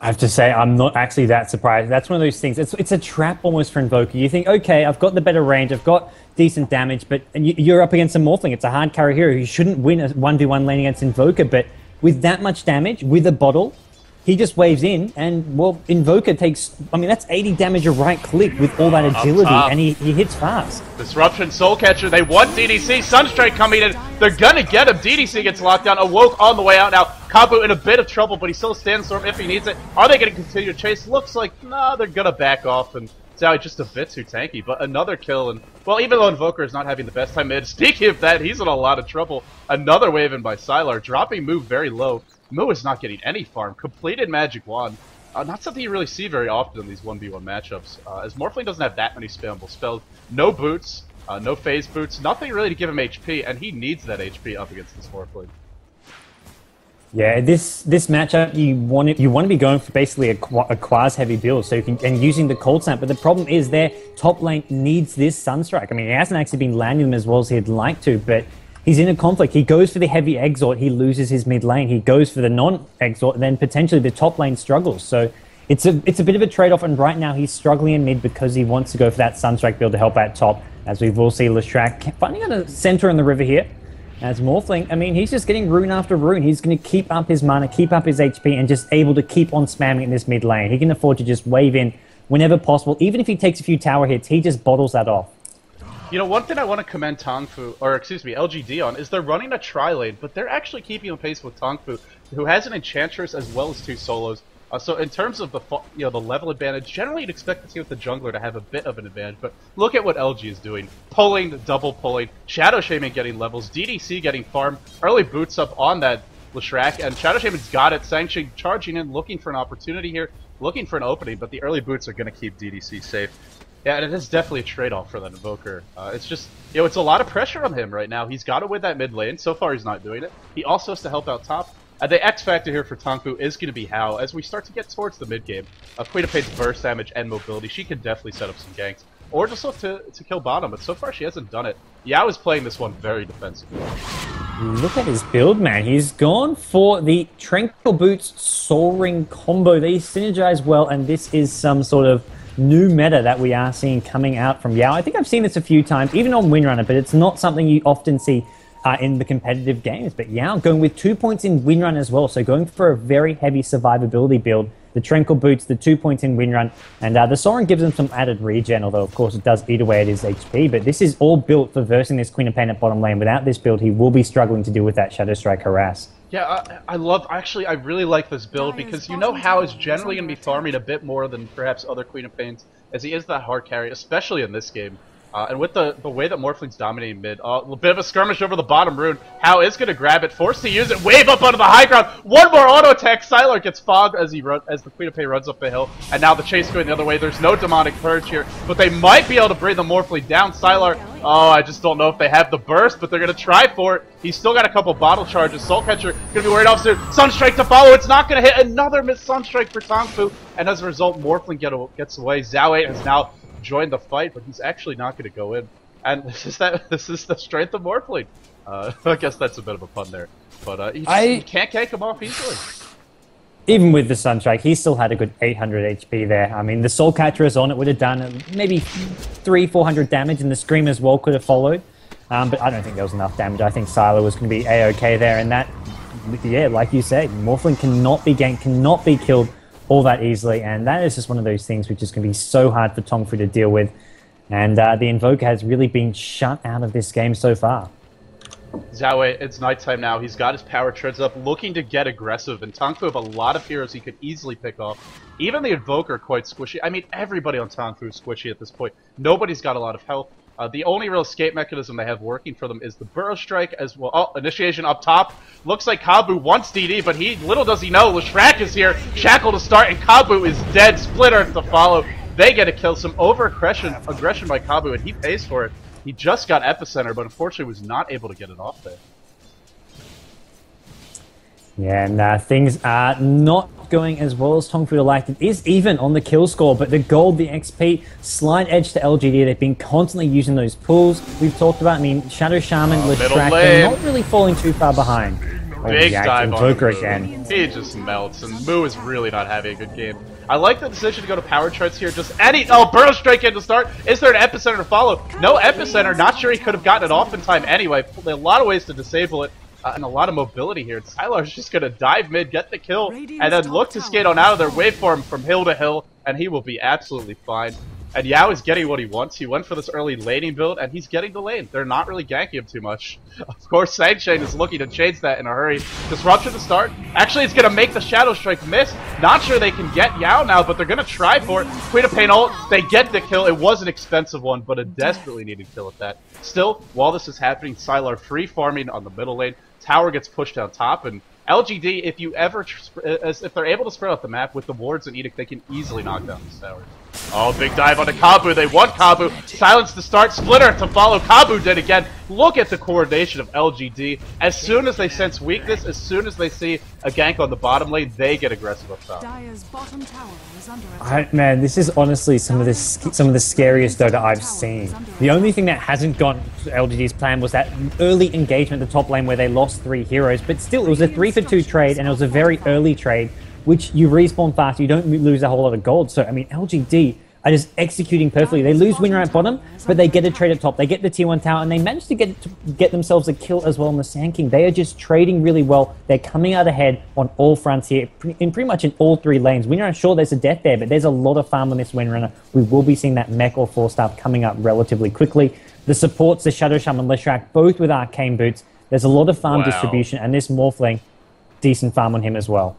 B: I have to say, I'm not actually that surprised. That's one of those things. It's a trap almost for Invoker. You think, okay, I've got the better range, I've got decent damage, but you're up against a Morphling. It's a hard carry hero. You shouldn't win a 1v1 lane against Invoker, but with that much damage, with a bottle, he just waves in, and, well, Invoker takes, I mean, that's 80 damage a right click with all that agility, and he hits fast.
A: Disruption, Soul Catcher, they want DDC, Sunstrike coming in, they're gonna get him, DDC gets locked down, Awoke on the way out now, Kabu in a bit of trouble, but he still stands storm if he needs it. Are they gonna continue to chase? Looks like, nah, they're gonna back off, and Xiao just a bit too tanky, but another kill, and, well, even though Invoker is not having the best time mid, speaking of that, he's in a lot of trouble. Another wave in by Sylar, dropping Mu very low. Mu is not getting any farm. Completed Magic Wand. Not something you really see very often in these 1v1 matchups, as Morphling doesn't have that many spammable spells. No boots, no phase boots, nothing really to give him HP, and he needs that HP up against this Morphling.
B: Yeah, this matchup, you want to be going for basically a Quas heavy build, so you can, and using the Cold Snap, but the problem is their top lane needs this Sunstrike. I mean, he hasn't actually been landing them as well as he'd like to, but he's in a conflict. He goes for the heavy Exort, he loses his mid lane. He goes for the non-Exort, then potentially the top lane struggles. So it's a bit of a trade-off, and right now he's struggling in mid because he wants to go for that Sunstrike build to help out top. As we will see Leshrac finding a center in the river here. As Morphling, I mean, he's just getting rune after rune. He's going to keep up his mana, keep up his HP, and just able to keep on spamming in this mid lane. He can afford to just wave in whenever possible. Even if he takes a few tower hits, he just bottles that off.
A: You know, one thing I want to commend Tongfu, or excuse me, LGD on, is they're running a tri-lane, but they're actually keeping on pace with Tongfu, who has an Enchantress as well as 2 solos. So in terms of the the level advantage, generally you'd expect the team with the jungler to have a bit of an advantage, but look at what LG is doing. Pulling, double pulling, Shadow Shaman getting levels, DDC getting farm, early boots up on that Leshrac, and Shadow Shaman's got it, Sanction charging in, looking for an opportunity here, looking for an opening, but the early boots are going to keep DDC safe. Yeah, and it is definitely a trade-off for that Invoker. It's just, it's a lot of pressure on him right now. He's got to win that mid lane. So far, he's not doing it. He also has to help out top. The X factor here for Tongfu is going to be How. As we start to get towards the mid game, Queen of Pain's burst damage and mobility, she can definitely set up some ganks. Or just look to kill bottom, but so far she hasn't done it. Yao is playing this one very defensively.
B: Look at his build, man. He's gone for the Tranquil Boots Soaring combo. They synergize well, and this is some sort of new meta that we are seeing coming out from Yao. I think I've seen this a few times, even on Windrunner, but it's not something you often see in the competitive games. But Yao going with 2 points in Windrun as well, so going for a very heavy survivability build. The Tranquil Boots, the 2 points in Windrun, and the Soaring gives him some added regen, although of course it does eat away at his HP. But this is all built for versing this Queen of Pain at bottom lane. Without this build, he will be struggling to deal with that Shadow Strike harass.
A: Yeah, I really like this build because you know How is generally going to be farming a bit more than perhaps other Queen of Pains, as he is that hard carry, especially in this game. And with the way that Morphling's dominating mid, a bit of a skirmish over the bottom rune. How is going to grab it, forced to use it, wave up onto the high ground. One more auto attack. Sylar gets fogged as the Queen of Pain runs up the hill, and now the chase going the other way. There's no demonic purge here, but they might be able to bring the Morphling down. Sylar, I just don't know if they have the burst, but they're going to try for it. He's still got a couple bottle charges. Soulcatcher going to be worried off soon. Sunstrike to follow. It's not going to hit. Another missed Sunstrike for Tongfu, and as a result, Morphling gets away. Zhao has now joined the fight, but he's actually not going to go in. And this is the strength of Morphling. I guess that's a bit of a pun there, but you can't gank him off easily.
B: Even with the Sunstrike, he still had a good 800 HP there. I mean, the Soulcatcher is on it, would have done maybe 300-400 damage, and the Scream as well could have followed. But I don't think there was enough damage. I think Sylar was going to be A-okay there, and that, yeah, like you said, Morphling cannot be ganked, cannot be killed all that easily, and that is just one of those things which is going to be so hard for Tongfu to deal with. And the Invoker has really been shut out of this game so far.
A: Zhao, it's nighttime now. He's got his power treads up, looking to get aggressive, and Tongfu have a lot of heroes he could easily pick off. Even the Invoker quite squishy. I mean, everybody on Tongfu is squishy at this point. Nobody's got a lot of health. The only real escape mechanism they have working for them is the Burrow Strike as well. Oh, initiation up top. Looks like Kabu wants DD, but little does he know, Leshrac is here. Shackle to start, and Kabu is dead. Splitter to follow. They get a kill. Some aggression by Kabu, and he pays for it. He just got Epicenter, but unfortunately was not able to get it off there. Yeah,
B: and things are not going as well as Tongfu liked. It is even on the kill score, but the gold, the XP, slight edge to LGD. They've been constantly using those pools we've talked about. I mean, Shadow Shaman, Leshrac, they're not really falling too far behind.
A: Big dive on
B: Invoker again.
A: He just melts, and Moo is really not having a good game. I like the decision to go to power charts here. Burrow Strike in to start. Is there an Epicenter to follow? No Epicenter. Not sure he could have gotten it off in time anyway. There are a lot of ways to disable it, and a lot of mobility here. Sylar's just going to dive mid, get the kill, and then look to skate on out of their waveform from hill to hill, and he will be absolutely fine. And Yao is getting what he wants. He went for this early laning build, and he's getting the lane. They're not really ganking him too much. Of course, Sanction is looking to change that in a hurry. Disruption to start. Actually, it's going to make the Shadow Strike miss. Not sure they can get Yao now, but they're going to try for it. Queen of Pain ult. They get the kill. It was an expensive one, but a desperately needed kill at that. Still, while this is happening, Sylar free farming on the middle lane. Tower gets pushed down top, and LGD, if they're able to spread out the map with the wards and Edict, they can easily knock down these towers. Oh, big dive onto Kabu. They want Kabu. Silence to start. Splitter to follow. Kabu dead again. Look at the coordination of LGD. As soon as they sense weakness, as soon as they see a gank on the bottom lane, they get aggressive up top.
B: Man, this is honestly some of the scariest Dota I've seen. The only thing that hasn't gone to LGD's plan was that early engagement at the top lane where they lost 3 heroes, but still, it was a 3-for-2 trade, and it was a very early trade, which you respawn fast, you don't lose a whole lot of gold. So, I mean, LGD are just executing perfectly. They lose win right bottom, but they get a trade at top. They get the tier 1 tower, and they manage to get themselves a kill as well on the Sand King. They are just trading really well. They're coming out ahead on all fronts here, in pretty much in all 3 lanes. Windrunner, sure, there's a death there, but there's a lot of farm on this Windrunner. We will be seeing that mech or 4-star coming up relatively quickly. The supports, the Shadow Shaman, Leshrac, both with Arcane Boots. There's a lot of farm distribution, and this Morphling, decent farm on him as well.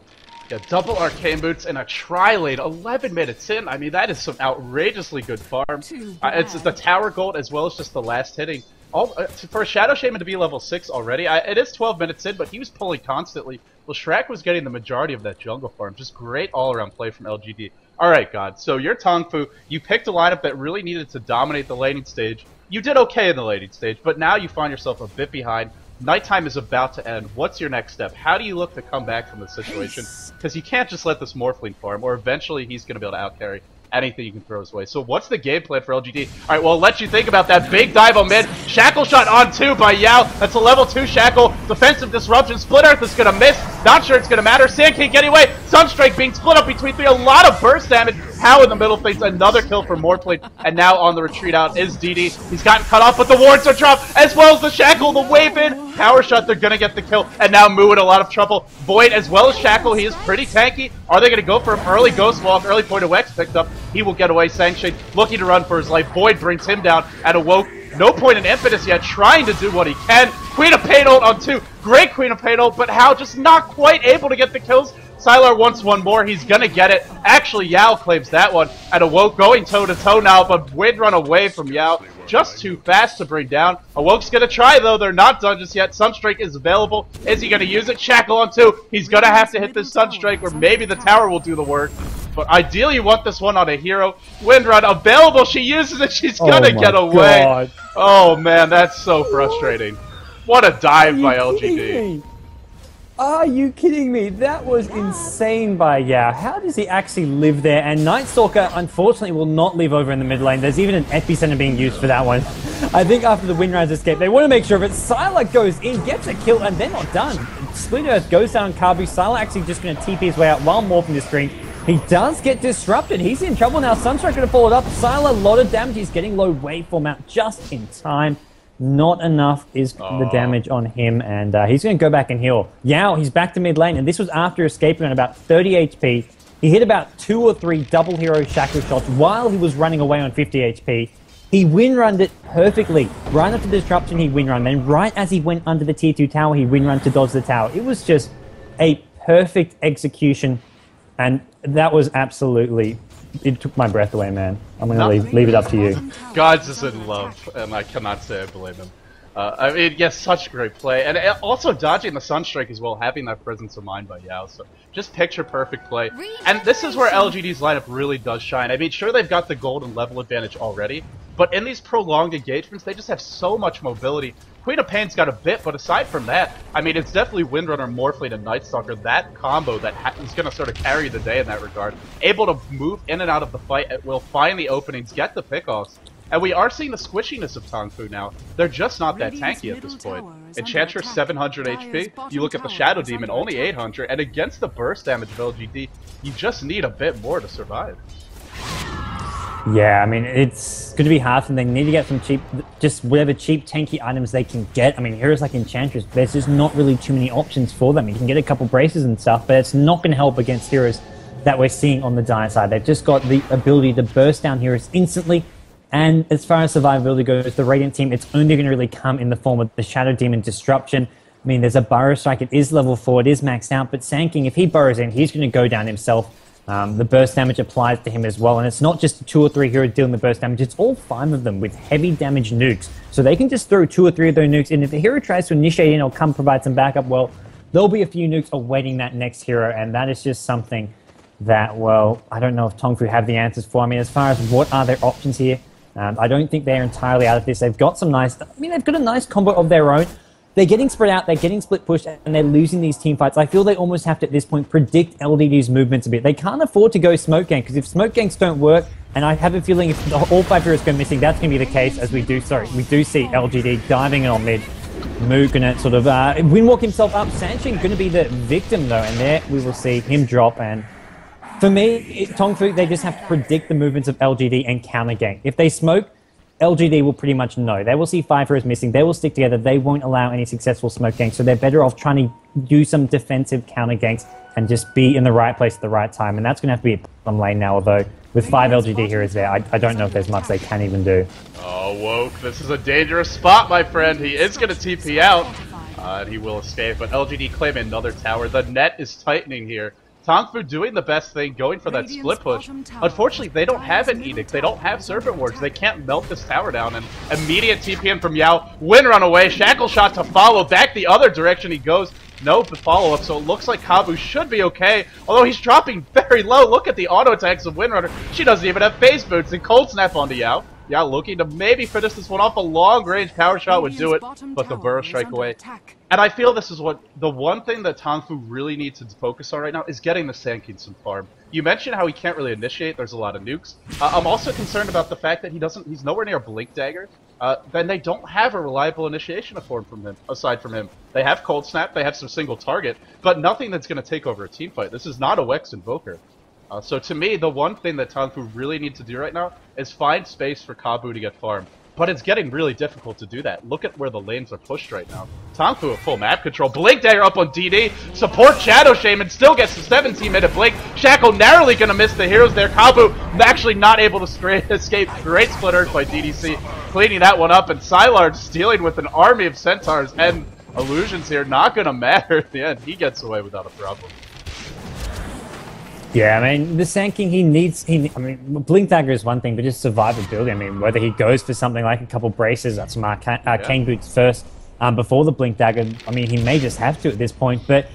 A: Yeah, double Arcane Boots and a tri-lane, 11 minutes in. I mean, that is some outrageously good farm. It's the tower gold as well as just the last hitting. For a Shadow Shaman to be level 6 already, it is 12 minutes in, but he was pulling constantly. Well, Shrek was getting the majority of that jungle farm. Just great all-around play from LGD. Alright, God, so you're Tongfu. You picked a lineup that really needed to dominate the laning stage. You did okay in the laning stage, but now you find yourself a bit behind. Nighttime is about to end. What's your next step? How do you look to come back from this situation? Because you can't just let this Morphling farm, or eventually he's going to be able to outcarry anything you can throw his way. So what's the game plan for LGD? Alright, well, I'll let you think about that. Big dive on mid. Shackle shot on 2 by Yao. That's a level 2 Shackle. Defensive disruption. Split Earth is going to miss. Not sure it's going to matter. Sand King getting away. Sunstrike being split up between 3. A lot of burst damage. How in the middle thinks another kill for Morphling. And now on the retreat out is DD. He's gotten cut off, but the wards are dropped, as well as the Shackle, the wave in. Power shot, they're going to get the kill. And now Moo in a lot of trouble. Void as well as Shackle. He is pretty tanky. Are they going to go for him? Early Ghost Walk, early Point of X picked up. He will get away. Sanctioned, looking to run for his life. Void brings him down at Awoke. No point in impetus yet, trying to do what he can. Queen of Pain ult on 2. Great Queen of Pain ult, but Hao just not quite able to get the kills. Sylar wants one more. He's gonna get it. Actually, Yao claims that one. And Awoke going toe-to-toe now, but Wind run away from Yao. Just too fast to bring down. Awoke's gonna try, though. They're not done just yet. Sunstrike is available. Is he gonna use it? Shackle on 2. He's gonna have to hit this Sunstrike, or maybe the tower will do the work. But ideally, you want this one on a hero. Windrun available. She uses it. She's gonna get away.
B: God.
A: Oh man, that's so frustrating. What a dive by LGD.
B: Are you kidding me? That was insane by Yao. How does he actually live there? And Night Stalker, unfortunately, will not live over in the mid lane. There's even an epicenter being used for that one. I think after the Windrun's escape, they want to make sure of it. Sylar goes in, gets a kill, and they're not done. Split Earth goes down Kabu. Sylar actually just going to TP his way out while morphing the screen. He does get disrupted. He's in trouble now. Sunstrike going to follow it up. Sylar, a lot of damage. He's getting low waveform out just in time. Not enough is the damage on him, and he's going to go back and heal. Yao, he's back to mid lane, and this was after escaping on about 30 HP. He hit about 2 or 3 double hero shackle shots while he was running away on 50 HP. He win-runned it perfectly. Right after the disruption, he win-runned. Then right as he went under the tier 2 tower, he win-runned to dodge the tower. It was just a perfect execution, and that was absolutely... It took my breath away, man. I'm going to leave it up to you.
A: Godz is in love, and I cannot say I blame him. I mean, yes, such great play. And also dodging the Sunstrike as well, having that presence of mind by Yao. So just picture perfect play. And this is where LGD's lineup really does shine. I mean, sure, they've got the gold and level advantage already, but in these prolonged engagements, they just have so much mobility. Queen of Pain's got a bit, but aside from that, I mean, it's definitely Windrunner, Morphling, and Night Stalker. That combo that is going to sort of carry the day in that regard. Able to move in and out of the fight, will find the openings, get the pickoffs. And we are seeing the squishiness of Tongfu now. They're just not that tanky at this point. Enchantress 700 HP, you look at the Shadow Demon, only 800, and against the burst damage of LGD, you just need a bit more to survive.
B: Yeah, I mean, it's going to be hard for them. They need to get some cheap, just whatever cheap tanky items they can get. I mean, heroes like Enchantress, there's just not really too many options for them. You can get a couple braces and stuff, but it's not going to help against heroes that we're seeing on the dire side. They've just got the ability to burst down heroes instantly. And as far as survivability goes, the Radiant team, it's only going to really come in the form of the Shadow Demon Disruption. I mean, there's a Burrow Strike. It is level 4. It is maxed out. But Sand King, if he burrows in, he's going to go down himself. The burst damage applies to him as well. And it's not just 2 or 3 heroes dealing the burst damage. It's all 5 of them with heavy damage nukes. So they can just throw 2 or 3 of those nukes. And if the hero tries to initiate in or come provide some backup, well, there'll be a few nukes awaiting that next hero. And that is just something that, well, I don't know if Tongfu have the answers for. I mean, as far as what are their options here, I don't think they're entirely out of this. They've got some nice... I mean, they've got a nice combo of their own. They're getting spread out, they're getting split pushed, and they're losing these team fights. I feel they almost have to, at this point, predict LDD's movements a bit. They can't afford to go smoke gang, because if smoke gangs don't work, and I have a feeling if all 5 heroes go missing, that's going to be the case, as we do see LGD diving in on mid. Moo gonna sort of windwalk himself up. Sanchin gonna be the victim, though, and there we will see him drop, and For me, Tongfu, they just have to predict the movements of LGD and counter gank. If they smoke, LGD will pretty much know. They will see 5 heroes missing. They will stick together. They won't allow any successful smoke ganks. So they're better off trying to do some defensive counter ganks and just be in the right place at the right time. And that's going to have to be a bottom lane now, although with 5 LGD heroes there, I don't know if there's much they can even do.
A: Oh, Woke, this is a dangerous spot, my friend. He is going to TP out. And he will escape, but LGD claim another tower. The net is tightening here. Tongfu doing the best thing, going for that split push. Unfortunately, they don't have an Edict. They don't have Serpent Wards. They can't melt this tower down. And immediate TP in from Yao. Win run away. Shackle shot to follow. Back the other direction he goes. No follow-up, so it looks like Kabu should be okay. Although he's dropping very low. Look at the auto attacks of Windrunner. She doesn't even have phase boots. And cold snap onto Yao. Yao looking to maybe finish this one off. A long-range power shot would do it, but the burrow strike away. And I feel this is what the one thing that Tongfu really needs to focus on right now is getting the Sand King some farm. You mentioned how he can't really initiate. There's a lot of nukes. I'm also concerned about the fact that he's nowhere near Blink Dagger. Then they don't have a reliable initiation form from him, aside from him. They have Cold Snap, they have some single target, but nothing that's going to take over a team fight. This is not a Wex Invoker. So to me, the one thing that Tongfu really needs to do right now is find space for Kabu to get farmed. But it's getting really difficult to do that. Look at where the lanes are pushed right now. Tongfu at full map control. Blink Dagger up on DD. Support Shadow Shaman. Still gets the 17-minute blink. Shackle narrowly going to miss the heroes there. Kabu actually not able to escape. Great split earth by DDC. Cleaning that one up. And Sylar just dealing with an army of centaurs and illusions here. Not going to matter at the end. He gets away without a problem.
B: Yeah, I mean, the Sand King, I mean, Blink Dagger is one thing, but just survivability. I mean, whether he goes for something like a couple braces, that's some arcane boots first, before the Blink Dagger, I mean, he may just have to at this point. But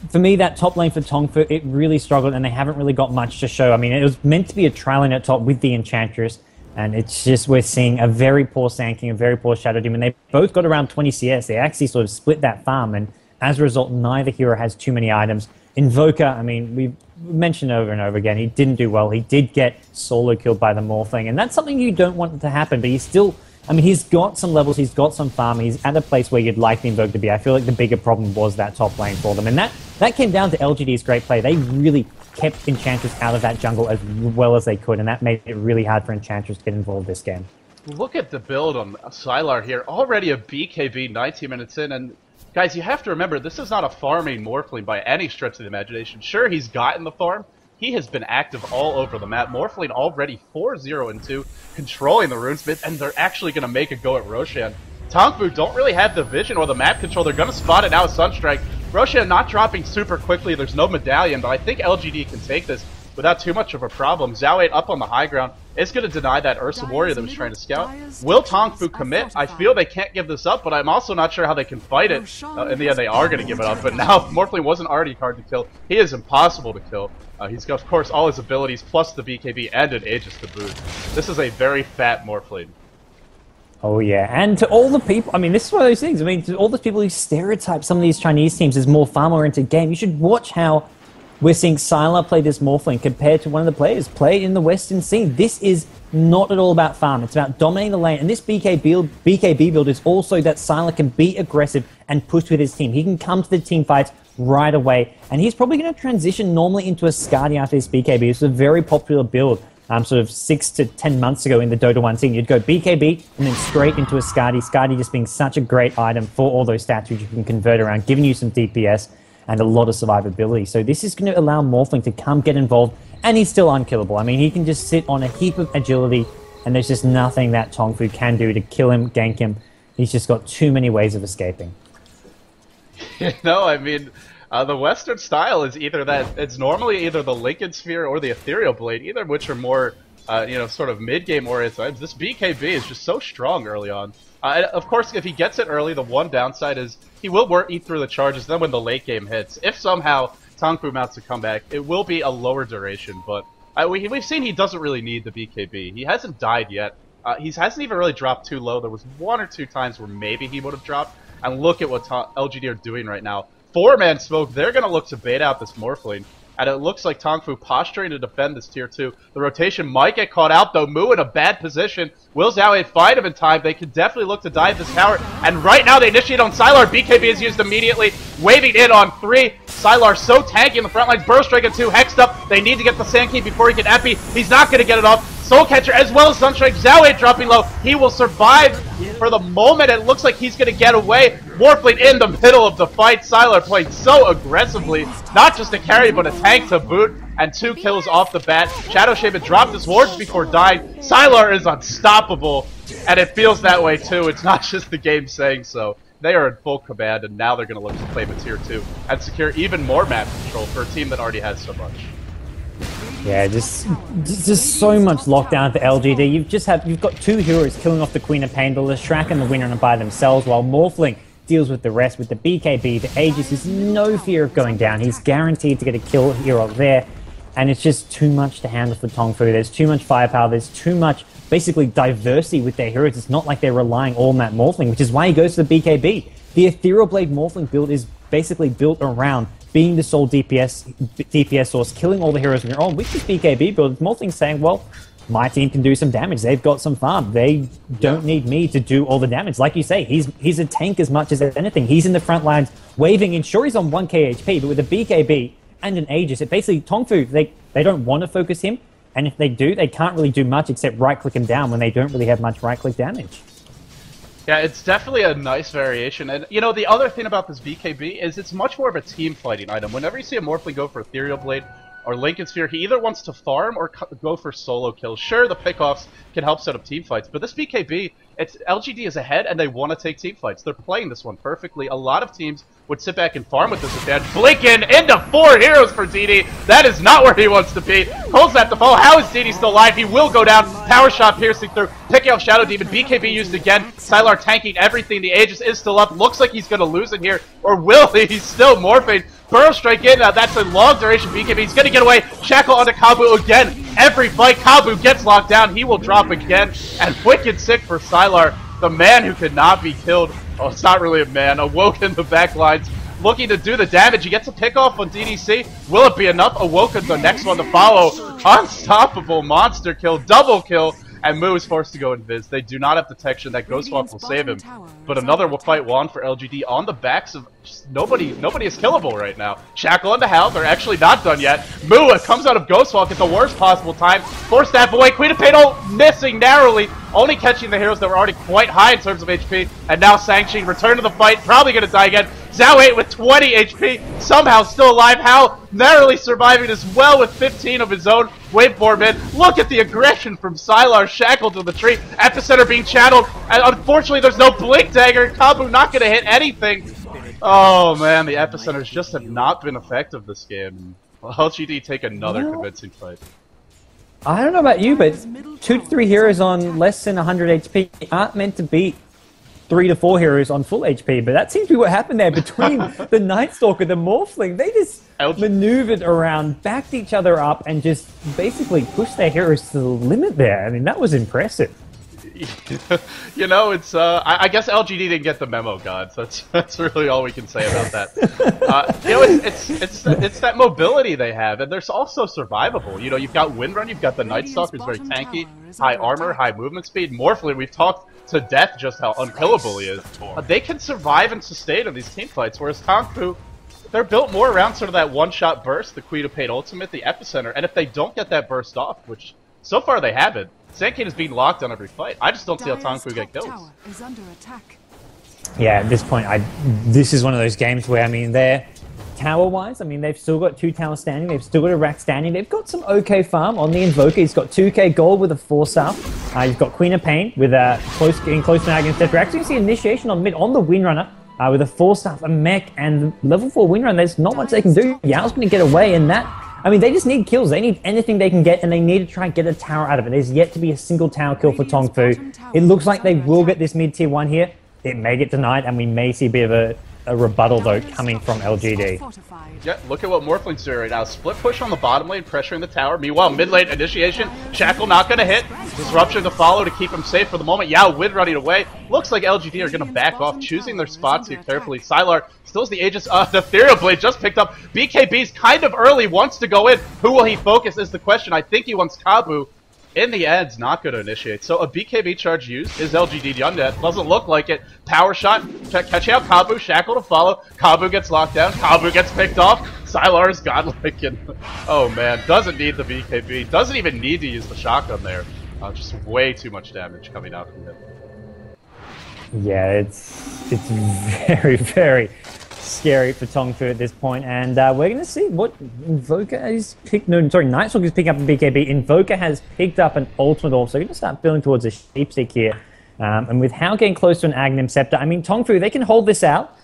B: for me, that top lane for Tongfu, it really struggled, and they haven't really got much to show. I mean, it was meant to be a trial lane at top with the Enchantress, and it's just we're seeing a very poor Sand King, a very poor Shadow Demon. They both got around 20 CS. They actually sort of split that farm, and as a result, neither hero has too many items. Invoker, I mean, we've mentioned over and over again, he didn't do well. He did get solo killed by the Morphling, and that's something you don't want to happen, but he's still, I mean, he's got some levels, he's got some farm, he's at a place where you'd like the Invoker to be. I feel like the bigger problem was that top lane for them, and that came down to LGD's great play. They really kept Enchantress out of that jungle as well as they could, and that made it really hard for Enchantress to get involved this game.
A: Look at the build on Sylar here. Already a BKB 19 minutes in, and guys, you have to remember, this is not a farming Morphling by any stretch of the imagination. Sure, he's gotten the farm. He has been active all over the map. Morphling already 4-0-2, controlling the runesmith, and they're actually going to make a go at Roshan. Tongfu don't really have the vision or the map control. They're going to spot it now with Sunstrike. Roshan not dropping super quickly. There's no medallion, but I think LGD can take this without too much of a problem. Xiao 8 up on the high ground is going to deny that Ursa warrior that was trying to scout. Will Tongfu commit? I feel they can't give this up, but I'm also not sure how they can fight it. In the end, they are going to give it up, but now Morphling wasn't already hard to kill. He is impossible to kill. He's got, of course, all his abilities, plus the BKB and an Aegis to boot. This is a very fat Morphling.
B: Oh, yeah. And to all the people, I mean, this is one of those things. I mean, to all those people who stereotype some of these Chinese teams as more farm-oriented game, you should watch how we're seeing Sylar play this Morphling compared to one of the players play in the Western scene. This is not at all about farm. It's about dominating the lane. And this BKB build is also that Sylar can be aggressive and push with his team. He can come to the team fights right away. And he's probably going to transition normally into a Skadi after this BKB. It's a very popular build. Sort of 6 to 10 months ago in the Dota 1 scene, you'd go BKB and then straight into a Skadi. Skadi just being such a great item for all those stats which you can convert around, giving you some DPS and a lot of survivability. So this is going to allow Morphling to come get involved, and he's still unkillable. I mean, he can just sit on a heap of agility, and there's just nothing that Tongfu can do to kill him, gank him. He's just got too many ways of escaping.
A: You know, I mean, the Western style is either that, it's normally either the Lincoln Sphere or the Ethereal Blade, either of which are more, you know, sort of mid-game oriented. This BKB is just so strong early on. Of course, if he gets it early, the one downside is he will eat through the charges. Then when the late game hits, if somehow Tongfu mounts a comeback, it will be a lower duration. But we've seen he doesn't really need the BKB. He hasn't died yet. He hasn't even really dropped too low. There was 1 or 2 times where maybe he would have dropped. And look at what LGD are doing right now. 4-man smoke. They're going to look to bait out this Morphling. and it looks like Tongfu posturing to defend this tier 2. The rotation might get caught out, though. Mu in a bad position. Will Xiaowei find him in time? They can definitely look to dive this tower, and right now they initiate on Sylar. BKB is used immediately, waving in on 3. Sylar so tanky in the front lines. Burst Dragon 2 hexed up. They need to get the Sand Key before he can epi. He's not going to get it off. Soul Catcher as well as Sunstrike. Xiaowei dropping low. He will survive for the moment. It looks like he's going to get away. Morphling in the middle of the fight. Sylar playing so aggressively. Not just a carry, but a tank to boot. And 2 kills off the bat. Shadow Shaman dropped his wards before dying. Sylar is unstoppable. And it feels that way too. It's not just the game saying so. They are in full command, and now they're going to look to claim a tier 2 and secure even more map control for a team that already has so much.
B: Yeah, just so much lockdown for LGD. You've got 2 heroes killing off the Queen of Pain, the Leshrac and the Winrunner by themselves, while Morphling deals with the rest with the BKB. The Aegis is no fear of going down. He's guaranteed to get a kill hero there, and it's just too much to handle for Tongfu. There's too much firepower. There's too much, basically, diversity with their heroes. It's not like they're relying all on that Morphling, which is why he goes to the BKB. The Ethereal Blade Morphling build is basically built around being the sole DPS source, killing all the heroes on your own. With this BKB build, Morphling's saying, well, my team can do some damage. They've got some farm. They don't need me to do all the damage. Like you say, he's a tank as much as anything. He's in the front lines, waving in. Sure, he's on 1k HP, but with a BKB and an Aegis, it basically, Tongfu, they don't want to focus him. And if they do, they can't really do much except right-click him down when they don't really have much right-click damage.
A: Yeah, it's definitely a nice variation. And, you know, the other thing about this BKB is it's much more of a team fighting item. Whenever you see a Morphling go for Ethereal Blade or Lincoln Sphere, he either wants to farm or go for solo kills. Sure, the pickoffs can help set up team fights, but this BKB, LGD is ahead and they want to take team fights. They're playing this one perfectly. A lot of teams would sit back and farm with this advantage. Blinken into 4 heroes for DD. That is not where he wants to be. Holds that to fall. How is DD still alive? He will go down. Power shot piercing through. Picking off Shadow Demon. BKB used again. Sylar tanking everything. The Aegis is still up. Looks like he's going to lose it here. Or will he? He's still morphing. Burrow strike in. That's a long duration BKB. He's going to get away. Shackle onto Kabu again. Every fight, Kabu gets locked down. He will drop again. And wicked sick for Sylar, the man who could not be killed. Oh, it's not really a man. Awoke in the back lines, looking to do the damage. He gets a pick off on DDC. Will it be enough? Awoken, the next one to follow. Unstoppable monster kill, double kill. And Mu is forced to go invis. They do not have detection. That Ghostwalk will save him. But another fight won for LGD on the backs of just nobody is killable right now. Shackle into Hal. They're actually not done yet. Mu comes out of Ghostwalk at the worst possible time. Force that away. Queen of Pain missing narrowly. Only catching the heroes that were already quite high in terms of HP. And now Sanqing return to the fight. Probably going to die again. Xiaowei with 20 HP. Somehow still alive. Hal narrowly surviving as well with 15 of his own. Waveform in. Look at the aggression from Sylar, shackled to the tree. Epicenter being channeled. And unfortunately, there's no Blink Dagger. Kabu not going to hit anything. Oh man, the Epicenters just have not been effective this game. LGD take another convincing fight.
B: I don't know about you, but 2 to 3 heroes on less than 100 HP aren't meant to beat 3 to 4 heroes on full HP, but that seems to be what happened there between the Night Stalker, the Morphling. They just maneuvered around, backed each other up, and just basically pushed their heroes to the limit there. I mean, that was impressive.
A: You know, it's I guess LGD didn't get the memo, gods. That's really all we can say about that. You know, it's that mobility they have, and they're also survivable. You know, you've got Windrun, you've got the Night Stalker, who's very tanky, high armor, high movement speed. Morphling, we've talked to death just how unkillable he is. They can survive and sustain in these team fights, whereas Tongfu, they're built more around sort of that one-shot burst, the Queen of Pain ultimate, the Epicenter, and if they don't get that burst off, which so far they haven't, Sandkane is being locked on every fight. I just don't see how Tongfu get kills.
B: Yeah, at this point, this is one of those games where, I mean, they're tower-wise, I mean, they've still got 2 towers standing, they've still got a rack standing, they've got some okay farm on the Invoker. He's got 2k gold with a 4-star. You've got Queen of Pain with a close mag against Death. Actually, you see initiation on mid on the Windrunner with a 4-star, a mech, and level 4 Windrunner. There's not much they can do. Yao's going to get away, and that, I mean, they just need kills. They need anything they can get, and they need to try and get a tower out of it. There's yet to be a single tower kill for Tongfu. It looks like they will get this mid-tier 1 here. It may get denied, and we may see a bit of a rebuttal though coming from LGD.
A: Yeah, look at what Morphling's doing right now. Split push on the bottom lane, pressuring the tower. Meanwhile, mid lane initiation. Shackle not going to hit. Disruption to follow to keep him safe for the moment. Yao Wid running away. Looks like LGD are going to back off, choosing their spots here carefully. Sylar still has the Aegis. The Ethereal Blade just picked up. BKB's kind of early, wants to go in. Who will he focus is the question. I think he wants Kabu. In the end, not going to initiate. So a BKB charge used is LGD Undead. Doesn't look like it. Power shot, catching out Kabu, Shackle to follow. Kabu gets locked down. Kabu gets picked off. Sylar is godlike. And, oh man, doesn't need the BKB. Doesn't even need to use the shotgun there. Just way too much damage coming out from him.
B: Yeah, it's very, very scary for Tongfu at this point, and we're going to see what Invoker has picked. No, sorry, Nightstalk is picking up a BKB. Invoker has picked up an ultimate orb, so we're going to start building towards a sheepstick here. And with Hao getting close to an Aghanim Scepter, I mean, Tongfu, they can hold this out.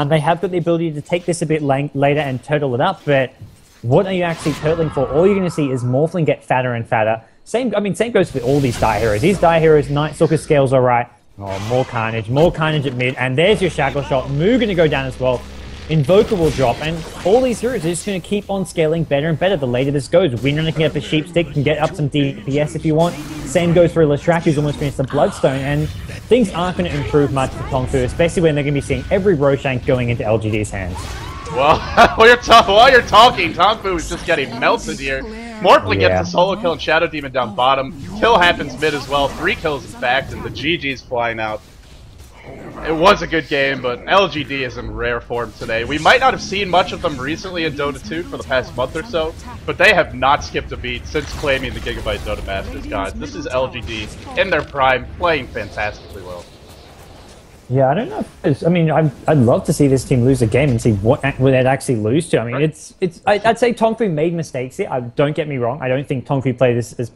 B: They have got the ability to take this a bit later and turtle it up, but what are you actually turtling for? All you're going to see is Morphling get fatter and fatter. Same goes for all these Die Heroes. These Die Heroes, Nightstalker scales all right. Oh, more carnage at mid, and there's your Shackle shot. Moo going to go down as well. Invoker will drop, and all these heroes are just going to keep on scaling better and better the later this goes. Windrunner can get up a Sheepstick, can get up some DPS if you want. Same goes for Leshrac, who's almost finished the Bloodstone, and things aren't going to improve much for Tongfu, especially when they're going to be seeing every Roshank going into LGD's hands.
A: Well, while you're talking, Tongfu is just getting melted here. Morphling gets a solo kill and Shadow Demon down bottom. Kill happens mid as well. 3 kills in fact, and the GG's flying out. It was a good game, but LGD is in rare form today. We might not have seen much of them recently in Dota 2 for the past month or so, but they have not skipped a beat since claiming the Gigabyte Dota Masters, guys. This is LGD in their prime, playing fantastically well.
B: Yeah, I don't know. I mean, I'd love to see this team lose a game and see what they'd actually lose to. I mean, I'd say Tongfu made mistakes here. Don't get me wrong. I don't think Tongfu played this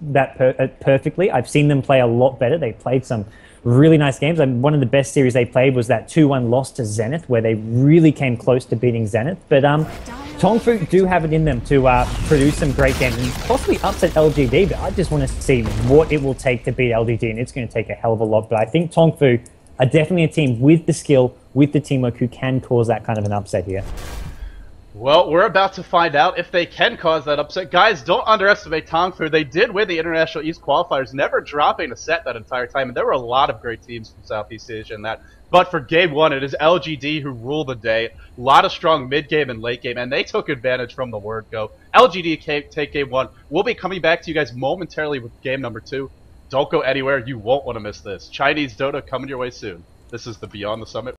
B: perfectly. I've seen them play a lot better. They played some really nice games. One of the best series they played was that 2-1 loss to Zenith, where they really came close to beating Zenith. But Tongfu do have it in them to produce some great games and possibly upset LGD. But I just want to see what it will take to beat LGD, and it's going to take a hell of a lot. But I think Tongfu are definitely a team with the skill, with the teamwork, who can cause that kind of an upset here.
A: Well, we're about to find out if they can cause that upset. Guys, don't underestimate Tongfu. They did win the International East Qualifiers, never dropping a set that entire time. And there were a lot of great teams from Southeast Asia in that. But for Game 1, it is LGD who ruled the day. A lot of strong mid-game and late game, and they took advantage from the word go. LGD take Game 1. We'll be coming back to you guys momentarily with Game number 2. Don't go anywhere. You won't want to miss this. Chinese Dota coming your way soon. This is the Beyond the Summit